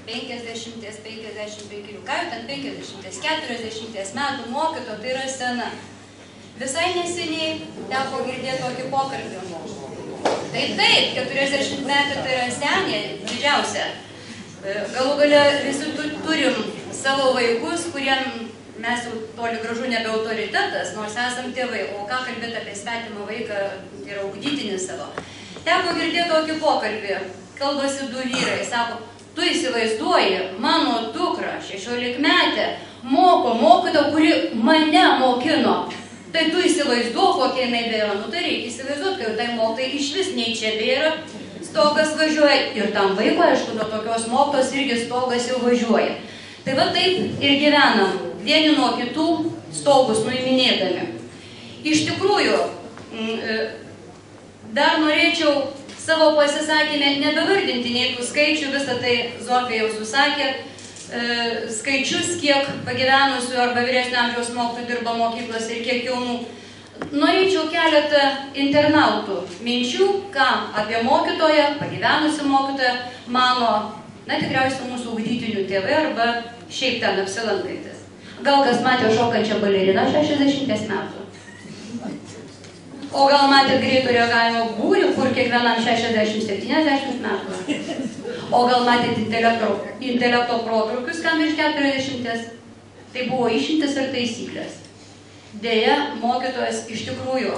50, 55, ką jau ten 50, 40 metų mokyto, tai yra sena. Visai neseniai teko girdėti tokį pokalbį. Tai taip, 40 metų tai yra senė, didžiausia. Galų gale visi turim savo vaikus, kuriem mes jau toli gražu nebe autoritetas, nors esam tėvai, o ką kalbėti apie svetimą vaiką, tai yra ugdytinį savo. Teko girdėti tokį pokalbį, kalbasi du vyrai, sako, tu įsivaizduoji, mano dukra, 16-metė, moko mokytoją, kuri mane mokino. Tai tu įsivaizduok, kokia jinai bėra, nu tai reikia įsivaizduoti, kai tai mokytojai iš vis nei čia bėra, stogas važiuoja ir tam vaiko, aišku, nuo tokios mokytos irgi stogas jau važiuoja. Tai va taip ir gyvenam, vieni nuo kitų stogus nuiminėdami. Iš tikrųjų, dar norėčiau savo pasisakymę nebevardinti nei tų skaičių, visą tai Zofija jau susakė, skaičius, kiek pagyvenusių arba vyresnio amžiaus mokytojų dirba mokyklose ir kiek jaunų. Norėčiau keletą internautų minčių, ką apie mokytoją, pagyvenusią mokytoją mano, na tikriausiai mūsų ugdytinių tėvai arba šiaip ten apsilankantis. Gal kas matė šokančią baleriną 60 metų? O gal matėt greito reagavimo būrį, kur kiekvienam 60-70 metų? O gal matėt intelekto protrukius, kam iš 40? Tai buvo išimtis ir taisyklės. Deja, mokytojas iš tikrųjų,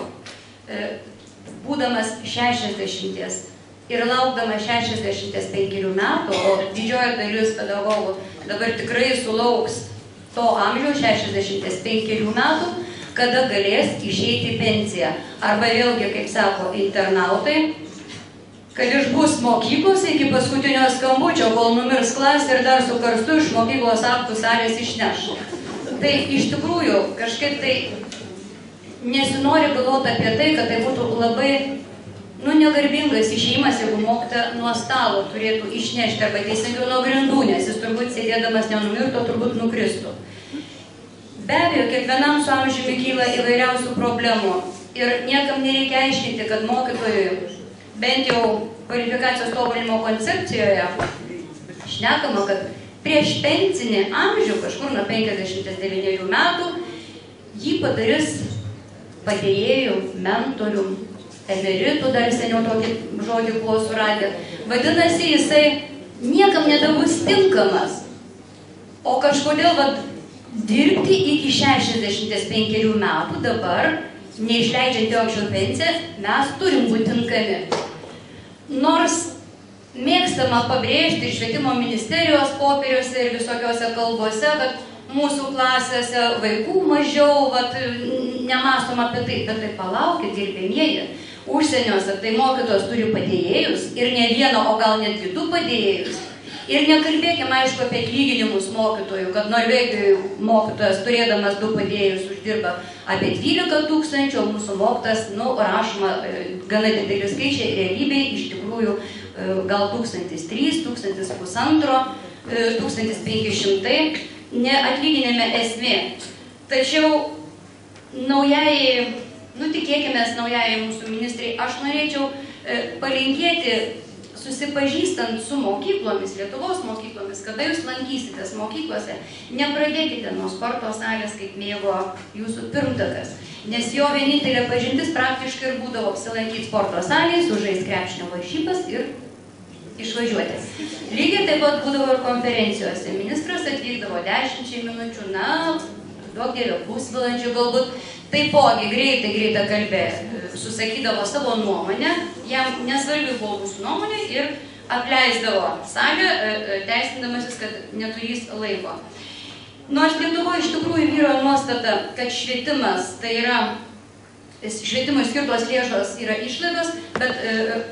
būdamas 60 ir laukdamas 65 metų, o didžioji dalis pedagogų dabar tikrai sulauks to amžiaus 65 metų, kada galės išeiti į pensiją. Arba vėlgi, kaip sako internautai, kad išbus mokyklose iki paskutinio skambučio, kol numirs klasė ir dar su karstu iš mokyklos aktų salės išneš. Tai iš tikrųjų kažkaip tai nesinori galvoti apie tai, kad tai būtų labai negarbingas išėjimas, jeigu mokytoja nuo stalo turėtų išnešti arba teisingiau nuo grindų, nes jis turbūt sėdėdamas nenumirtų, turbūt nukristų. Be abejo, kiekvienam su amžiumi kyla įvairiausių problemų ir niekam nereikia aiškinti, kad mokytojui bent jau kvalifikacijos tobulinimo koncepcijoje šnekama, kad prieš pensinį amžių, kažkur nuo 59 metų, jį padarys padėjėjų, mentorių, emeritų, dar seniau tokį žodį buvo suradę. Vadinasi, jisai niekam nebebus tinkamas. O kažkodėl dirbti iki 65 metų dabar, neišleidžiant jo anksčiau pensiją, mes turim būti tinkami. Nors mėgstama pabrėžti švietimo ministerijos popieriuose ir visokiose kalbose, kad mūsų klasėse vaikų mažiau, nemąstom apie tai, bet tai palaukit, gerbėmieji. Užsieniuose tai mokytojos turi padėjėjus ir ne vieną, o gal net 2 padėjėjus. Ir nekalbėkime, aišku, apie atlyginimus mokytojų, kad Norvegijoje mokytojas turėdamas 2 padėjėjus uždirba apie 12 000, o mūsų mokytojas, rašoma gana dideli skaičiai, realybėje iš tikrųjų gal 1300, 1500, 1500, ne atlyginime esmė. Tačiau naujai, tikėkimės naujai mūsų ministrai, aš norėčiau palinkėti, susipažįstant su mokyklomis, Lietuvos mokyklomis, kada jūs lankysitės mokyklose, nepradėkite nuo sporto salės, kaip mėgo jūsų pirmtakas, nes jo vienintelė pažintis praktiškai ir būdavo apsilankyti sporto salėje, sužaisti krepšinio varžybas ir išvažiuoti. Lygiai taip pat būdavo ir konferencijose. Ministras atvykdavo 10 minučių, duok dievio, pusvalandžių galbūt, taipogi greitai kalbė, susakydavo savo nuomonę, jam nesvarbi buvo mūsų nuomonė ir apleisdavo salę, teisindamasis, kad neturės laiko. Nors Lietuvoje iš tikrųjų vyro nuostata, kad švietimas, tai yra švietimui skirtos lėšos yra išlaidos, bet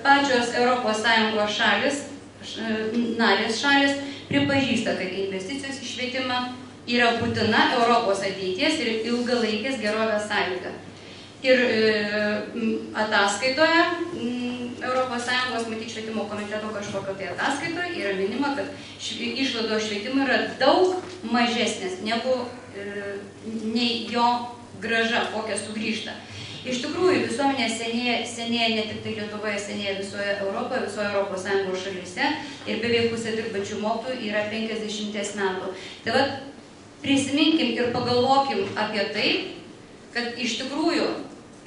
pačios ES narės šalis pripažįsta, kad investicijos į švietimą yra būtina Europos ateities ir ilgalaikės gerovės sąlyga. Ir ataskaitoje ES, matyt, švietimo komiteto kažkokio tai ataskaitoje yra minima, kad išlaidos švietimui yra daug mažesnės negu nei jo grąža, kokia sugrįžta. Iš tikrųjų, visuomenė senėja ne tik tai Lietuvoje, senėja visoje Europoje, visoje Europos Sąjungos šalyse ir beveik pusė dirbančių mokytojų yra 50 metų. Tai va, prisiminkim ir pagalvokim apie tai, kad iš tikrųjų,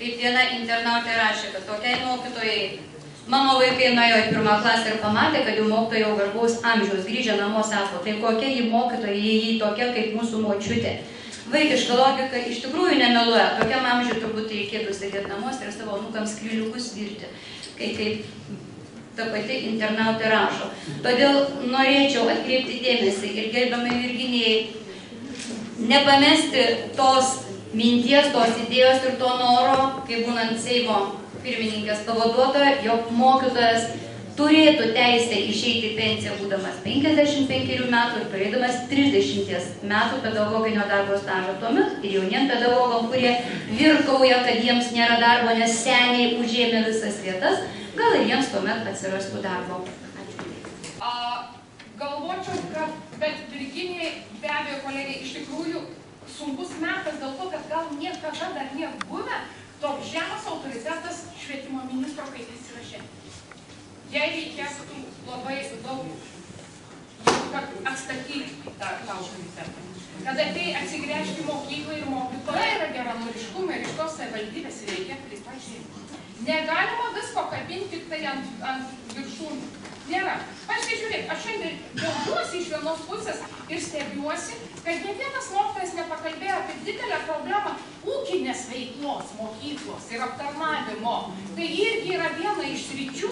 kaip viena internautė rašė, kad tokiai mokytojai, mano vaikai nuėjo į 1. klasę ir pamatė, kad jų mokytojai jau garbaus amžiaus grįžę namo sako, tai kokia jį mokytoja, jį tokia kaip mūsų močiutė. Vaikiška logika iš tikrųjų nemeluoja. Tokiam amžiui turbūt reikėtų sėdėti namuose ir savo anūkams kryžiukus virti, kaip ta pati internautė rašo. Todėl norėčiau atkreipti dėmesį ir gerbiamai Virginijai nepamesti tos minties, tos idėjos ir to noro, kai būnant Seimo pirmininkės pavaduotoja, jog mokytojas turėtų teisę išeiti į pensiją būdamas 55 metų ir turėdamas 30 metų pedagoginio darbo stažo. Tuomet ir jauniem pedagogam, kurie virkauja, kad jiems nėra darbo, nes seniai užėmė visas vietas, gal ir jiems tuomet atsirastų darbo. Galvočiau, kad, bet Virginijai, be abejo, kolegai, iš tikrųjų sunkus metas dėl to, kad gal niekada dar nebuvę toks žemas autoritetas švietimo ministro, kaip jis yra šiandien. Jei reikėtų labai daug, kad atstatyti tą autoritetą. Kada tai atsigręžti mokyklą ir mokytoją yra geranoriškumą ir iš tos savivaldybės reikia pripažinti. Negalima visko kabinti tik tai ant viršūnių. Nėra. Pasižiūrėk, aš šiandien džiaugiuosi iš vienos pusės ir stebiuosi, kad ne vienas mokytojas nepakalbėjo apie didelę problemą ūkinės veiklos mokyklos ir aptarnavimo. Tai irgi yra viena iš sričių.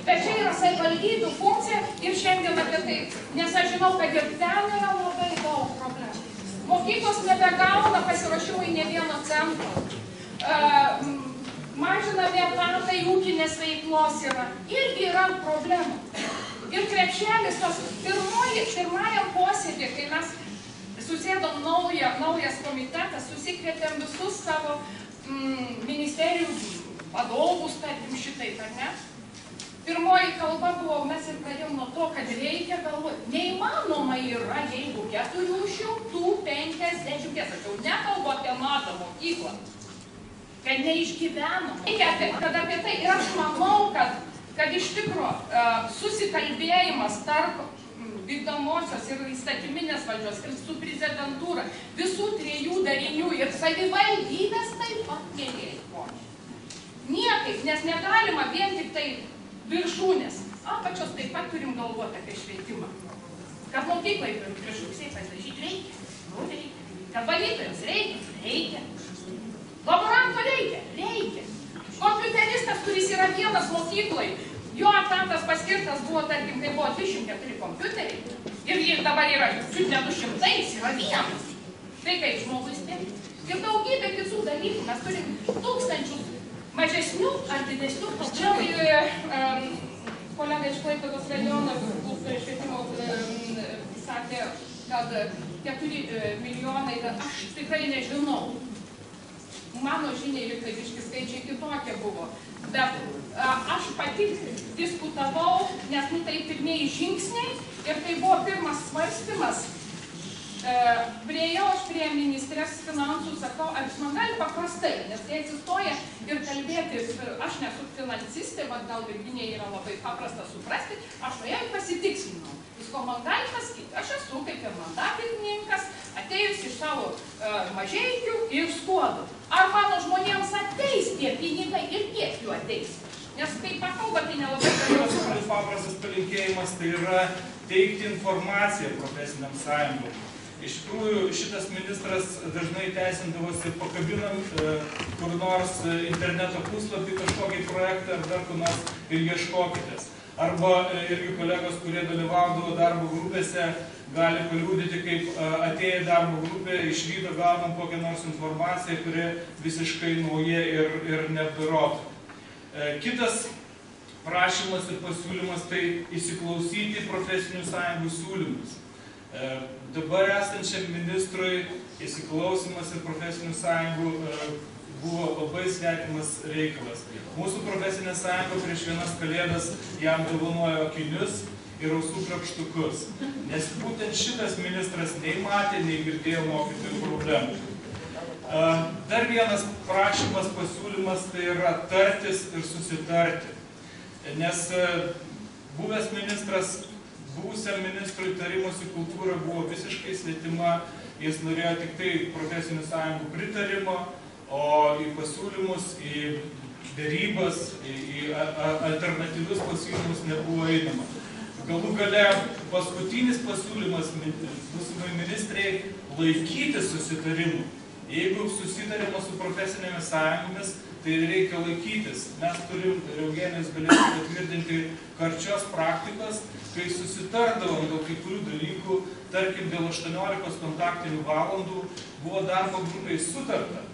Bet čia yra savivaldybių funkcija ir šiandien apie tai, nes aš žinau, kad ir ten yra labai daug problemų. Mokyklos nebegauna pasiruošimui ne vieno centro. Mažinami etatai ūkinės veiklos yra. Irgi yra problemų. Ir krepšelis tos pirmajam posėdį, kai mes susėdom naujas komitetas, susikvietėm visus savo ministerijų vadovus, tarkim šitaip, ar ne? Pirmoji kalba buvo, mes ir pradėjom nuo to, kad reikia galvoti. Neįmanoma yra, jeigu 450, aš jau nekalbu apie mažą mokyklą, kad neišgyvenom. Kad apie tai ir aš manau, kad iš tikro susikalbėjimas tarp vykdomosios ir įstatyminės valdžios ir su prezidentūra, visų trijų darinių ir savivaldybės taip pat gerėja požiūrį. Niekaip, nes negalima vien tik tai viršūnės. Apačios taip pat turim galvoti apie švietimą. Kad mokyklai prieš rugsėjį pasidažyti reikia. Nu, reikia. Kad valytojams reikia. Laboranto reikia. Kompiuteristas, kuris yra vienas mokyklai, jo etatas paskirtas buvo, tarkim, kai buvo 24 kompiuteriai. Ir jis dabar yra net 200, jis yra vienas. Tai kaip žmogui spėti. Ir daugybė kitų dalykų. Mes turim tūkstančius mažesnių ar didesnių. Čia kolega iš Klaipėdos rajono švietimo sakė, kad 4 milijonai, aš tikrai nežinau. Mano žiniai liktai biški skaičiai kitokie buvo. Bet aš pati diskutavau, nes tai pirmieji žingsniai ir tai buvo pirmas svarstymas. Priejau aš prie ministrės finansų, sakau, ar jūs man gali paprastai, nes kai atsistoja ir kalbėti, aš nesu finansistė, bet gal Virginijai yra labai paprasta suprasti, aš nuėjau ir pasitikslinau. Jūs ko man gali pasakyti, aš esu kaip ir mandatininkas, atėjus iš savo Mažeikių ir Skuodų. Ar mano žmonėms ateis tie pinigai ir kiek jų ateis? Nes kai pakalba, tai nelabai galiu. Paprastas palinkėjimas tai yra teikti informaciją profesiniam sąjungom. Iš tikrųjų, šitas ministras dažnai teisindavosi pakabinant kur nors interneto puslapį kažkokį projektą ar dar kur nors ir ieškokitės. Arba irgi kolegos, kurie dalyvaudavo darbo grupėse, gali paliūdyti, kaip atėję darbo grupė, iš ryto gaunam kokią nors informaciją, kuri visiškai nauja ir neapdorota. Kitas prašymas ir pasiūlymas tai įsiklausyti profesinių sąjungų siūlymus. Dabar esančiam ministrui įsiklausimas ir profesinių sąjungų buvo labai svetimas reikalas. Mūsų profesinė sąjunga prieš vienas kalėdas jam dovanojo akinius ir ausų krapštukus, nes būtent šitas ministras nei matė, nei girdėjo mokytojų problemų. Dar vienas prašymas, pasiūlymas tai yra tartis ir susitarti. Nes buvęs ministras, buvusiam ministrui tarimosi kultūra buvo visiškai svetima, jis norėjo tik tai profesinių sąjungų pritarimo, o į pasiūlymus, į dėrybas, į alternatyvius pasiūlymus nebuvo einama. Galų gale paskutinis pasiūlymas būsimai ministrei laikyti susitarimų. Jeigu susitarima su profesinėmis sąjungomis, tai reikia laikytis. Mes turim, ir Eugenijus galėtų patvirtinti, karčios praktikos, kai susitardavom dėl kai kurių dalykų, tarkim, dėl 18 kontaktinių valandų buvo darbo grupiai sutarta,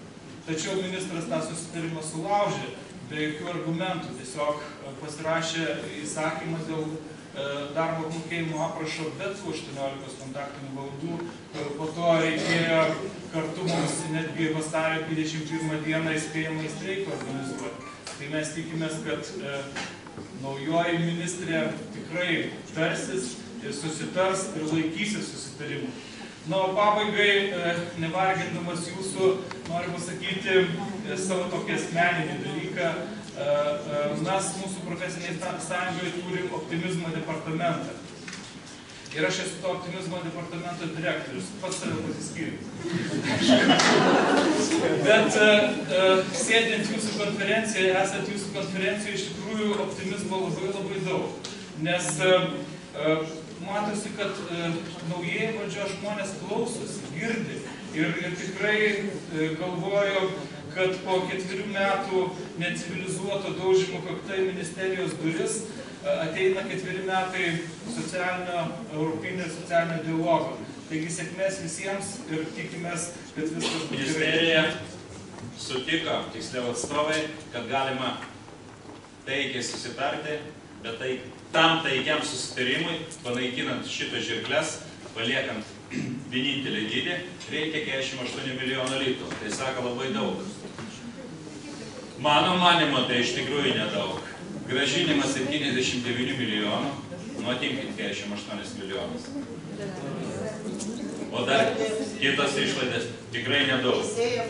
tačiau ministras tą susitarimą sulaužė be jokių argumentų, tiesiog pasirašė įsakymą dėl darbo apmokėjimo aprašo be tų 18 kontaktinių valandų. Po to reikėjo kartu mums netgi vasario 21 dieną įspėjamąjį streiką organizuoti. Tai mes tikimės, kad naujoji ministrė tikrai tarsis ir susitars ir laikysis susitarimų. Na, o pabaigai, nevargindamas jūsų, noriu pasakyti savo tokį asmeninį dalyką. Mes mūsų profesiniai sąjungoje turim optimizmo departamentą. Ir aš esu to optimizmo departamento direktorius, pats save pasiskyriu. Bet sėdint jūsų konferencijoje, esant jūsų konferencijoje, iš tikrųjų optimizmo labai daug. Nes matosi, kad naujieji valdžios žmonės klausosi, girdi ir tikrai galvojo, kad po 4 metų necivilizuoto daužymo kakta į ministerijos duris ateina 4 metai europinio socialinio dialogo. Taigi sėkmės visiems ir tikimės, kad viskas bus gerai. Ministerija sutiko, tiksliau atstovai, kad galima taikiai susitarti, bet tam taikiam susitarimui, panaikinant šitą žirkles, paliekant vienintelį dydį, reikia 48 milijonų litų. Tai sako labai daug. Mano manimo, tai iš tikrųjų nedaug. Grąžinimas 79 milijonų, nuotimkit 48 milijonus. O dar kitos išlaidas tikrai nedaug.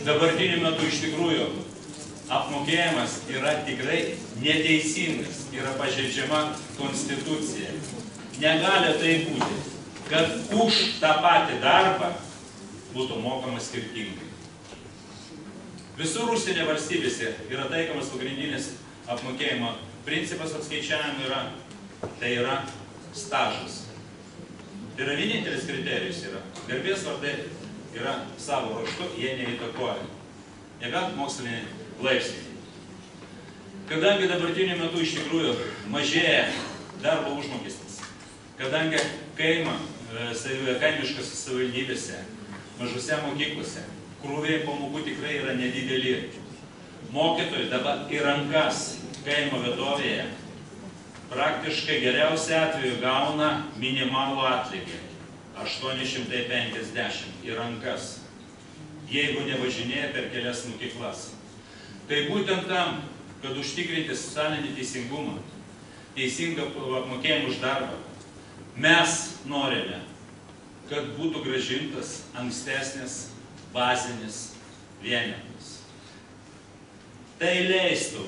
Dabartiniu metu iš tikrųjų apmokėjimas yra tikrai neteisingas, yra pažeidžiama konstitucija. Negali tai būti, kad už tą patį darbą būtų mokama skirtingai. Visur užsienio valstybėse yra taikomas pagrindinis apmokėjimo principas atskaičiavimo tai yra stažas. Tai yra vienintelis kriterijus yra. Garbės vardai yra savo raštu, jie neįtakoja. Nebent moksliniai laipsniai. Kadangi dabartiniu metu iš tikrųjų mažėja darbo užmokestis, kadangi kaimiškose savivaldybėse, mažose mokyklose, krūviai pamokų tikrai yra nedideli. Mokytojai dabar į rankas kaimo vietovėje praktiškai geriausiu atveju gauna minimalų atlygį 850 į rankas, jeigu nevažinėja per kelias mokyklas. Tai būtent tam, kad užtikrinti socialinį teisingumą, teisingą apmokėjimą už darbą, mes norime, kad būtų grąžintas ankstesnis bazinis vienetas. Tai leistų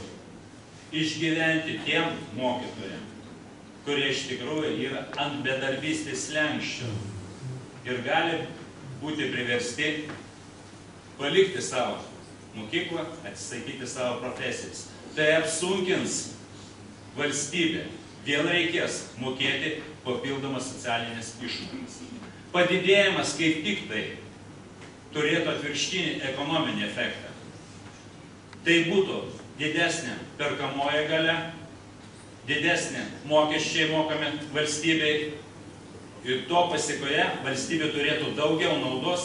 išgyventi tiem mokytojam, kurie iš tikrųjų yra ant bedarbystės slenksčio ir gali būti priversti palikti savo mokyklą, atsisakyti savo profesijas. Tai apsunkins valstybę. Vėl reikės mokėti papildomas socialinės išmokas. Padidėjimas kaip tik tai turėtų atvirkštinį ekonominį efektą. Tai būtų didesnė perkamoji galia, didesnė mokesčiai mokami valstybei ir to pasiekoje valstybė turėtų daugiau naudos,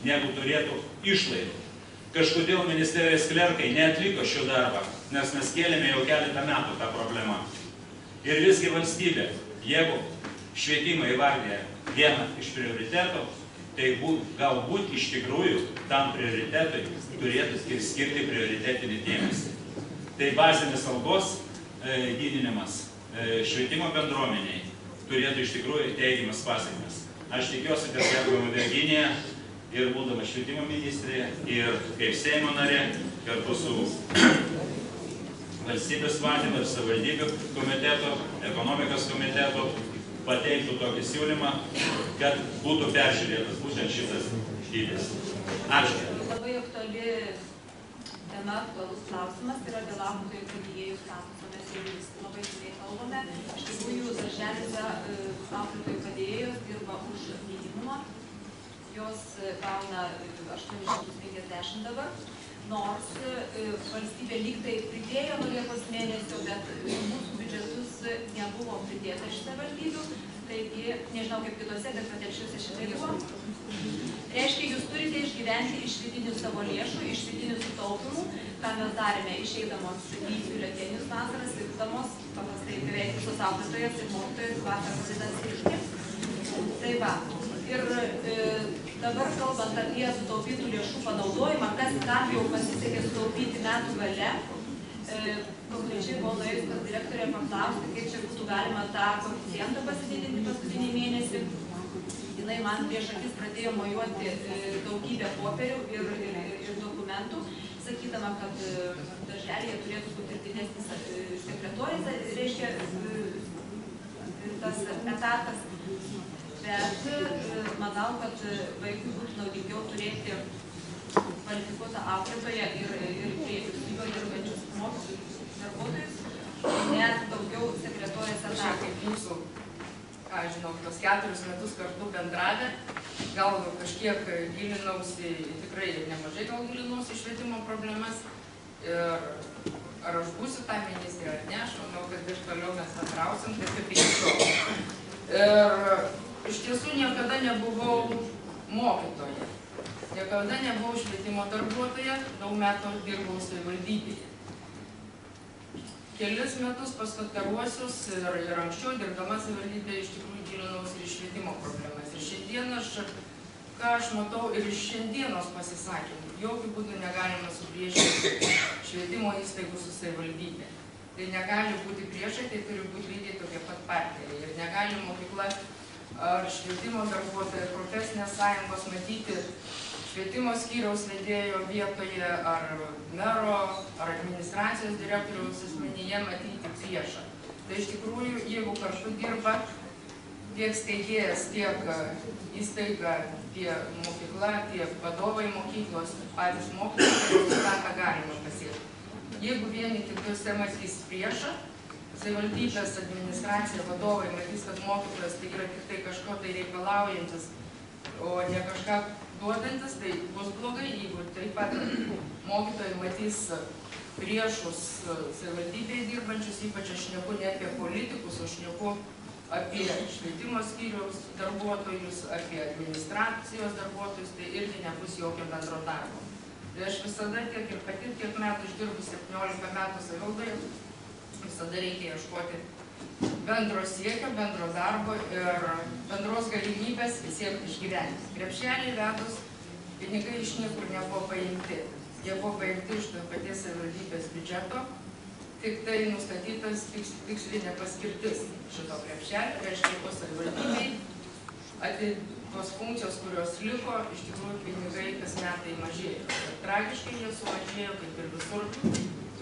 negu turėtų išlaidų. Kažkodėl ministerijos klerkai neatliko šio darbą, nes mes kėlėme jau keletą metų tą problemą. Ir visgi valstybė, jeigu švietimą įvardė vieną iš prioritetų, tai galbūt iš tikrųjų tam prioritetui turėtų skirti prioritetinį dėmesį. Tai bazinės algos didinimas švietimo bendruomeniai turėtų iš tikrųjų teigiamas pasekmes. Aš tikiuosi, kad gerbiama Virginija ir būdama švietimo ministrė, ir kaip Seimo narė, kartu su valstybės valdymo ir savivaldybių komiteto, ekonomikos komiteto, pateiktų tokį siūlymą, kad būtų peržiūrėtas būtent šitas dydis. Ačiū. Labai aktuali tema, aktualus klausimas yra dėl auklėtojų padėjėjų statuso. Mes jau labai seniai kalbame. Iš tikrųjų, darželiuose auklėtojų padėjėjos dirba už minimumą. Jos gauna 850 dabar. Nors valstybė lygtai pridėjo nuo Liepos mėnesio, bet mūsų biudžetus nebuvo pridėta iš savivaldybių, taigi, nežinau kaip kitose, bet Telšiuose šitai buvo. Reiškia, jūs turite išgyventi iš vidinių savo lėšų, iš vidinių sutaupimų, ką mes darėme išeidamos į biuletenius vasaras, dirbdamos, paprastai beveik visos auklėtojas ir mokytojas vakar pasidas irgi. Tai va. Ir dabar kalbant apie sutaupytų lėšų panaudojimą, kam jau pasisekė sutaupyti metų gale, konkrečiai buvo nuėjus pas direktorę paklausti, kaip čia būtų galima tą koeficientą pasididinti paskutinį mėnesį. Jinai man prieš akis pradėjo mojuoti daugybę popierių ir dokumentų, sakydama, kad darželėje turėtų būti ir didesnis sekretorės, reiškia tas etatas. Bet manau, kad vaikui būtų naudingiau turėti kvalifikuotą auklėtoją ir prie vyriausybio dirbančius mokytojus darbuotojus, net daugiau sekretorės etatų. Kaip jūsų, ką žinau, tos 4 metus kartu bendravę, gal kažkiek gilinausi, tikrai nemažai gal gilinausi švietimo problemas. Ir ar aš būsiu tą ministrę ar ne, aš manau, kad ir toliau mes bendrausim, taip kaip iki šiol. Ir iš tiesų niekada nebuvau mokytoja, niekada nebuvau švietimo darbuotoja, daug metų dirbau savivaldybėje. Kelis metus paskataruosius ir anksčiau dirbdama savivaldybėje iš tikrųjų gilinausi ir švietimo problemas. Ir šiandien ką aš matau ir iš šiandienos pasisakymų, jokių būdų negalima supriešinti švietimo įstaigų su savivaldybė. Tai negali būti priešai, tai turi būti lygiai tokie pat partneriai. Ir negali mokykla ar švietimo darbuotojai, profesinės sąjungos matyti švietimo skyriaus vedėjo vietoje, ar mero, ar administracijos direktoriaus asmenyje matyti priešą. Tai iš tikrųjų, jeigu kartu dirba tiek steigėjas, tiek įstaiga, tiek mokykla, tiek vadovai mokyklos, patys mokytojai, rezultatą galima pasiekti. Jeigu vieni kitose matys priešą, savivaldybės administracija, vadovai matys, kad mokytojas tai yra tik tai kažko tai reikalaujantis, o ne kažką duodantis, tai bus blogai. Jeigu taip pat mokytojai matys priešus savivaldybėje dirbančius, ypač aš šneku ne apie politikus, aš šneku apie švietimo skyriaus darbuotojus, apie administracijos darbuotojus, tai irgi nebus jokio bendro darbo. Tai aš visada tiek ir pati tiek metų išdirbu 17 metų savivaldoje, visada reikia ieškoti bendro siekio, bendro darbo ir bendros galimybės visiems išgyventi. Krepšelį vedus, pinigai iš niekur nebuvo paimti. Jie buvo paimti iš to paties savivaldybės biudžeto, tik tai nustatytas tikslinė paskirtis šito krepšelio, reiškia po savivaldybei tos funkcijos, kurios liko, iš tikrųjų pinigai kas metai mažėjo. Ir tragiškai jie sumažėjo, kaip ir visur,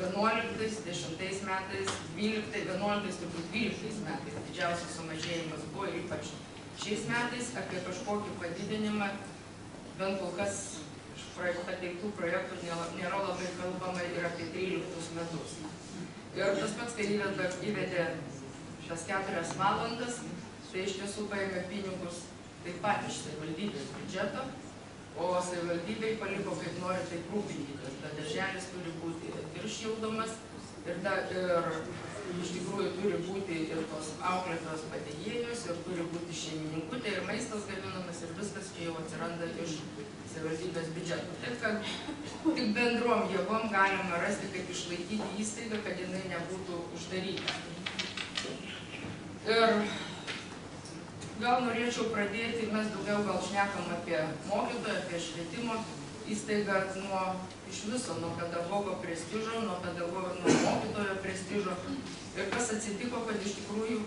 11, 10 metais, 12, 11, turbūt 12 metais didžiausias sumažėjimas buvo, ypač šiais metais apie kažkokį padidinimą, bent kol kas iš pateiktų projektų nėra labai kalbama ir apie 13 metus. Ir tas pats, kai įvedė šias 4 valandas, tai iš tiesų paėmė pinigus taip pat iš savivaldybės biudžeto, o savivaldybei paliko kaip nori taip rūpinti, kad darželis turi būti ir šildomas, ir iš tikrųjų turi būti ir tos auklėtojos padėjėjos, ir turi būti šeimininkutė, ir maistas gaminamas, ir viskas čia jau atsiranda iš savivaldybės biudžeto. Taip, kad tik bendrom jėgom galima rasti, kaip išlaikyti įstaigą, kad jinai nebūtų uždaryta. Ir gal norėčiau pradėti, mes daugiau gal šnekam apie mokytoją, apie švietimo įstaigą iš viso, nuo pedagogo prestižo, nuo mokytojo prestižo. Ir kas atsitiko, kad iš tikrųjų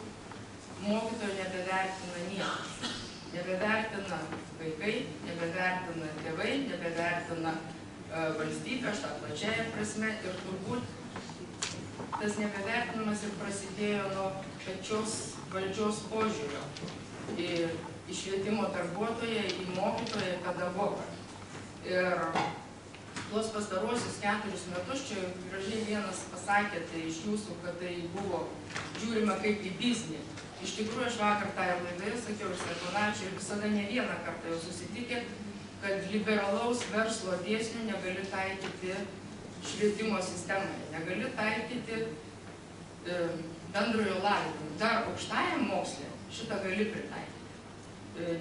mokytojo nebevertina niekas. Nebevertina vaikai, nebevertina tėvai, nebevertina valstybė, aš tą plačiaja prasme, ir turbūt tas nebevertinimas ir prasidėjo nuo pačios valdžios požiūrio į švietimo darbuotoją, į mokytoją, į pedagogą. Ir tuos pastaruosius 4 metus, čia gražiai vienas pasakė tai iš jūsų, kad tai buvo žiūrima kaip į biznį. Iš tikrųjų, aš vakar tą ir laidoje sakiau, ir Steponavičiui, ir visada ne vieną kartą jau susitikę, kad liberalaus verslo dėsnių negali taikyti švietimo sistemoje, negali taikyti bendrojo lavinimo. Dar aukštajam moksle šitą gali pritaikyti,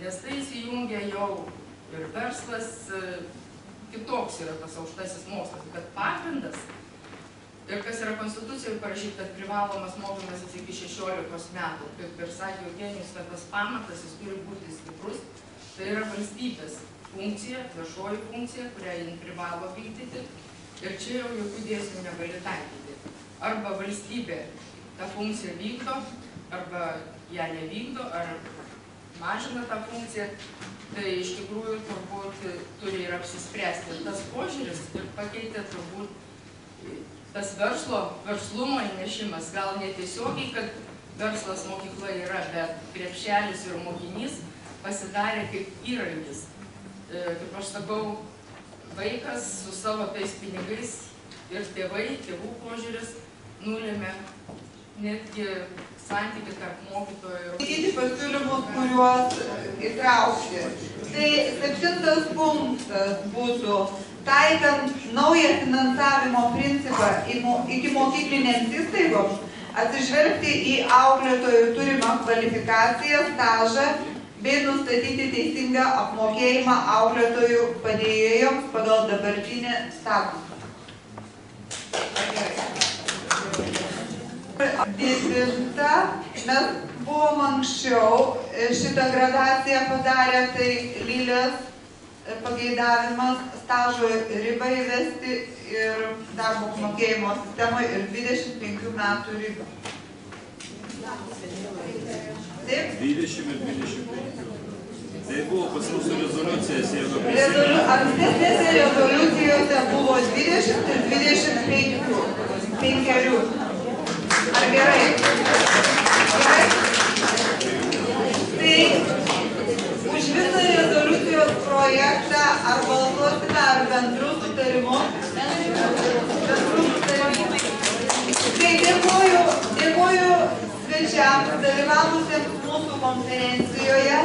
nes tai įsijungia jau ir verslas, kitoks yra tas aukštasis mokslas, bet pagrindas, ir kas yra konstitucijoje parašyta, kad privalomas mokymasis iki 16 metų, kaip ir sakė Eugenijus, kad tas pamatas jis turi būti stiprus, tai yra valstybės funkcija, viešoji funkcija, kurią jin privalo vykdyti, ir čia jau jokių dėsnių negali taikyti. Arba valstybė tą funkciją vykdo, arba ją nevykdo, ar mažina tą funkciją, tai iš tikrųjų turbūt turi ir apsispręsti. Tas požiūris ir pakeitė turbūt tas verslumo įnešimas, gal netiesiogiai, kad verslas mokykla yra, bet krepšelis ir mokinys pasidarė kaip įrankis. Kaip aš sakau, vaikas su savo tais pinigais ir tėvų požiūris nulėmė netgi santykį tarp mokytojo ir... Įgyti pasiūlymus, kuriuos įtraukti. Tai 7 punktas būtų, taikant naują finansavimo principą iki mokyklinėms įstaigoms, atsižvelgti į auklėtojų turimą kvalifikaciją, stažą, bei nustatyti teisingą apmokėjimą auklėtojų padėjėjoms pagal dabartinį statusą. 9. Mes buvom anksčiau šitą gradaciją padarę, tai Lilės pageidavimas stažo ribą įvesti ir darbo apmokėjimo sistemoje ir 25 metų ribą. Taip? 20 ir 25. Tai buvo pas mūsų rezoliucijas, jeigu prisimenu. Ankstesnėse rezoliucijose buvo 20 ir 25. Ar gerai? Gerai? Tai už visą rezoliucijos projektą ar balsuosime, ar bendrų sutarimų? Tai dėkoju svečiams, dalyvavusiems mūsų konferencijoje.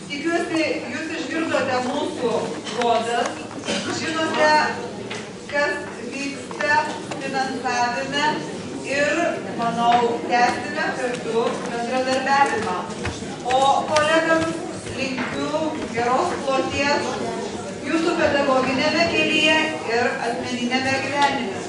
Tikiuosi, jūs išgirdote mūsų godas, žinote, kas vyksta finansavime ir, manau, tęsime kartu bendradarbiavimą. O kolegams linkiu geros kloties jūsų pedagoginėme kelyje ir asmeninėme gyvenime.